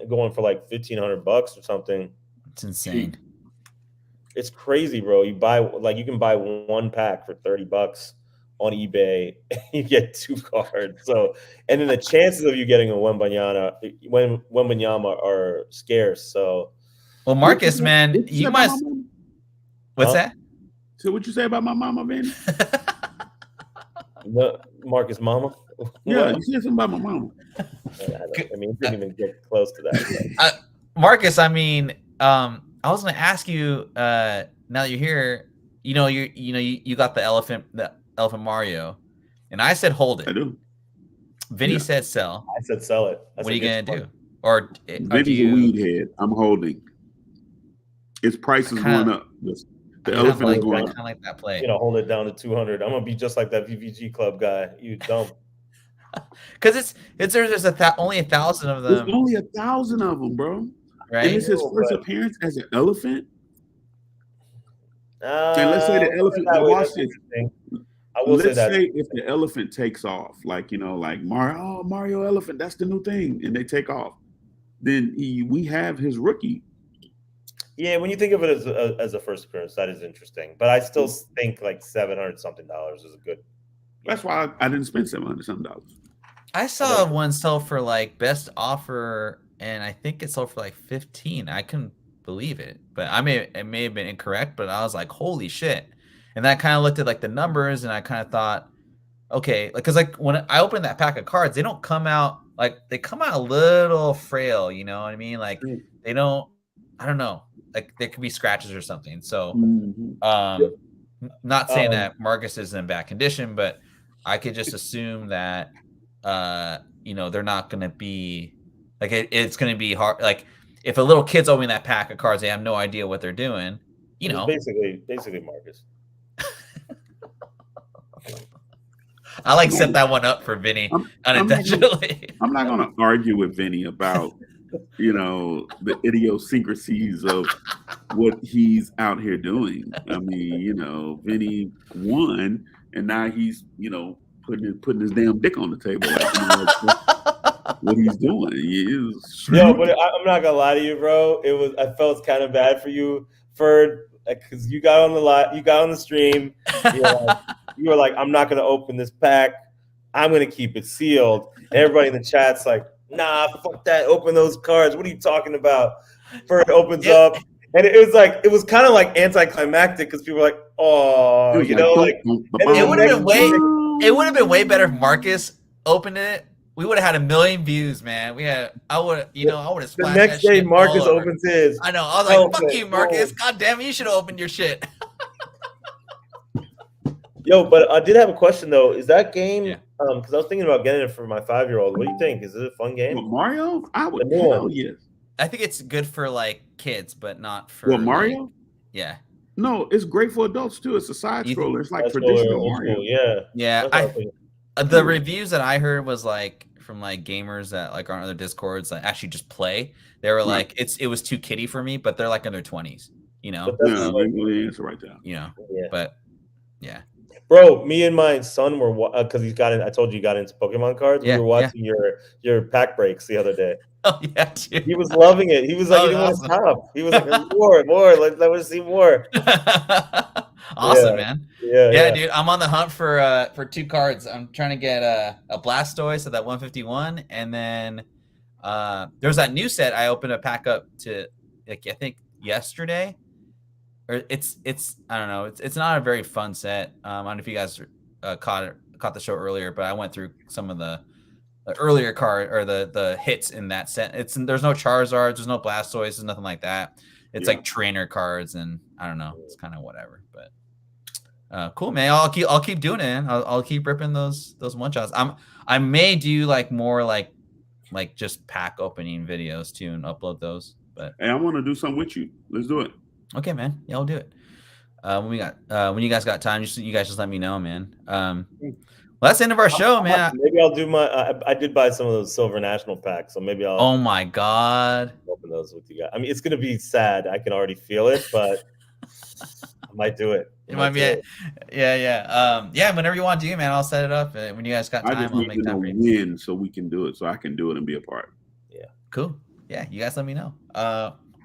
going for $1,500 or something. It's insane. It's crazy, bro. You can buy 1 pack for $30 on eBay. You get 2 cards. So, and then the chances of you getting a Wembanyama are scarce. So, well, Marcus, man, you must. What's that? So, what you say about my mama, Vinny? Marcus' mama. Yeah, you said something about my mama. I mean, you didn't even get close to that. Marcus, I mean, I was going to ask you. Now that you're here, you got the elephant Mario, and I said hold it. I do. Vinny said sell. I said sell it. What are you gonna do? Or Vinny's a weed head. I'm holding. Its price is going up. The elephant is going up. I kind of like that play. You know, hold it down to 200. I'm gonna be just like that VVG Club guy. You dumb. Because there's only 1,000 of them. There's only 1,000 of them, bro. Right. And it's his first appearance as an elephant. And let's say the elephant. Watch this. Let's say if the elephant takes off, like Mario elephant, that's the new thing, and they take off. Then we have his rookie. Yeah, when you think of it as a first appearance, that is interesting. But I still think like $700 something is a good. That's why I didn't spend $700 something. I saw one sell for like best offer, and I think it sold for like 15. I couldn't believe it, but it may have been incorrect. But I was like, holy shit! And then I kind of looked at like the numbers, and I kind of thought, okay, because like when I opened that pack of cards, they don't come out they come out a little frail. You know what I mean? Like they don't. I don't know. Like there could be scratches or something. So, not saying that Marcus is in bad condition, but I could just assume that, they're not going to be like it's going to be hard. Like if a little kid's opening that pack of cards, they have no idea what they're doing. Basically Marcus. I set that one up for Vinny unintentionally. I'm not going to argue with Vinny about. The idiosyncrasies of what he's out here doing. I mean, Vinny won, and now he's, putting his damn dick on the table. What he's doing. But I'm not gonna lie to you, bro. I felt kind of bad for you, because you got on the stream. You were like, I'm not gonna open this pack. I'm gonna keep it sealed. And everybody in the chat's like, nah, fuck that. Open those cards. What are you talking about? Ferd opens up. And it was kind of like anticlimactic because people were like, oh, it would have been way better if Marcus opened it. We would have had 1 million views, man. I would have splashed. The next day Marcus opens his. I know. I was like, fuck you, Marcus. God damn it, you should have opened your shit. Yo, but I did have a question though. Is that game? Because I was thinking about getting it for my 5-year-old. What do you think? Is it a fun game? Well, Mario? I would. Hell yes. I think it's good for like kids, but not for. Mario? Yeah. No, it's great for adults too. It's a side scroller. It's like traditional Mario. Yeah. The reviews that I heard was like from like gamers that like on other Discords that actually just play. They were like, it was too kiddie for me, but they're like in their 20s. The answer right there. But yeah. Bro, me and my son were because I told you he got into Pokemon cards. We were watching your pack breaks the other day. Oh yeah, dude. He was loving it. He was like, he didn't want to stop. He was like, more. Let me see more. Awesome, man. Yeah, dude. I'm on the hunt for 2 cards. I'm trying to get a Blastoise, so that 151, and then there's that new set I opened a pack up to, like, I think yesterday. Or it's I don't know. It's not a very fun set. I don't know if you guys caught the show earlier, but I went through some of the earlier card or the hits in that set. There's no Charizards, there's no Blastoise, there's nothing like that. It's like trainer cards, and I don't know. It's kind of whatever, but cool, man. I'll keep doing it. Man. I'll keep ripping those one shots. I may do like more like just pack opening videos too and upload those. But hey, I want to do something with you. Let's do it. Okay, man. Yeah, I'll do it. When you guys got time, you guys just let me know, man. Well, that's the end of our show, man. Maybe I'll do I did buy some of those Silver National packs, so maybe I'll. Oh my god! Open those with you guys. I mean, it's gonna be sad. I can already feel it, but I might do it. It might be it. Yeah. Whenever you want to do, man, I'll set it up. When you guys got time, I'll make time for you. Win so we can do it, so I can do it and be a part. Yeah. Cool. Yeah, you guys let me know.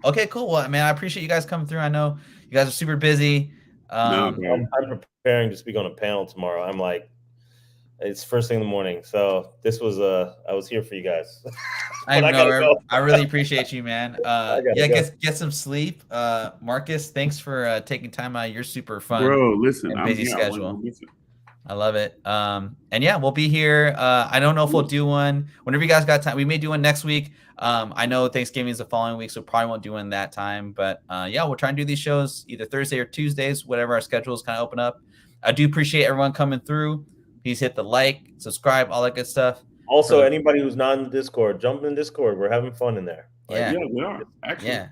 Okay, cool. Well, man, I appreciate you guys coming through. I know you guys are super busy. I'm preparing to speak on a panel tomorrow. I'm like, it's first thing in the morning. So this was I was here for you guys. I know. I really appreciate you, man. Get some sleep. Marcus, thanks for taking time out of your super fun and busy schedule. I love it. And yeah, we'll be here. I don't know if we'll do one whenever you guys got time. We may do one next week. I know Thanksgiving is the following week, so probably won't do one that time. But yeah, we'll try and do these shows either Thursday or Tuesdays, whatever our schedules kind of open up. I do appreciate everyone coming through. Please hit the like, subscribe, all that good stuff. Also, anybody who's not in the Discord, jump in Discord. We're having fun in there. Like, yeah, we are actually. Yeah.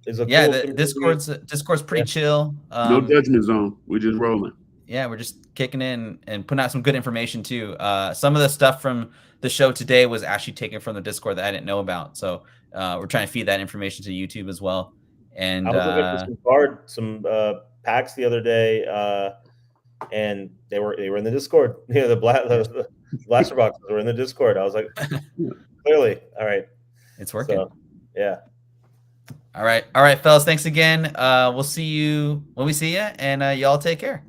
It's a yeah, cool the community. Discord's pretty chill. No judgment zone. We're just rolling. Yeah, we're just kicking in and putting out some good information too. Some of the stuff from the show today was actually taken from the Discord that I didn't know about. So we're trying to feed that information to YouTube as well. And I was looking for some packs the other day, and they were in the Discord. You know, the blaster boxes were in the Discord. I was like, clearly, all right, it's working. So, yeah. All right, fellas. Thanks again. We'll see you when we see you, and y'all take care.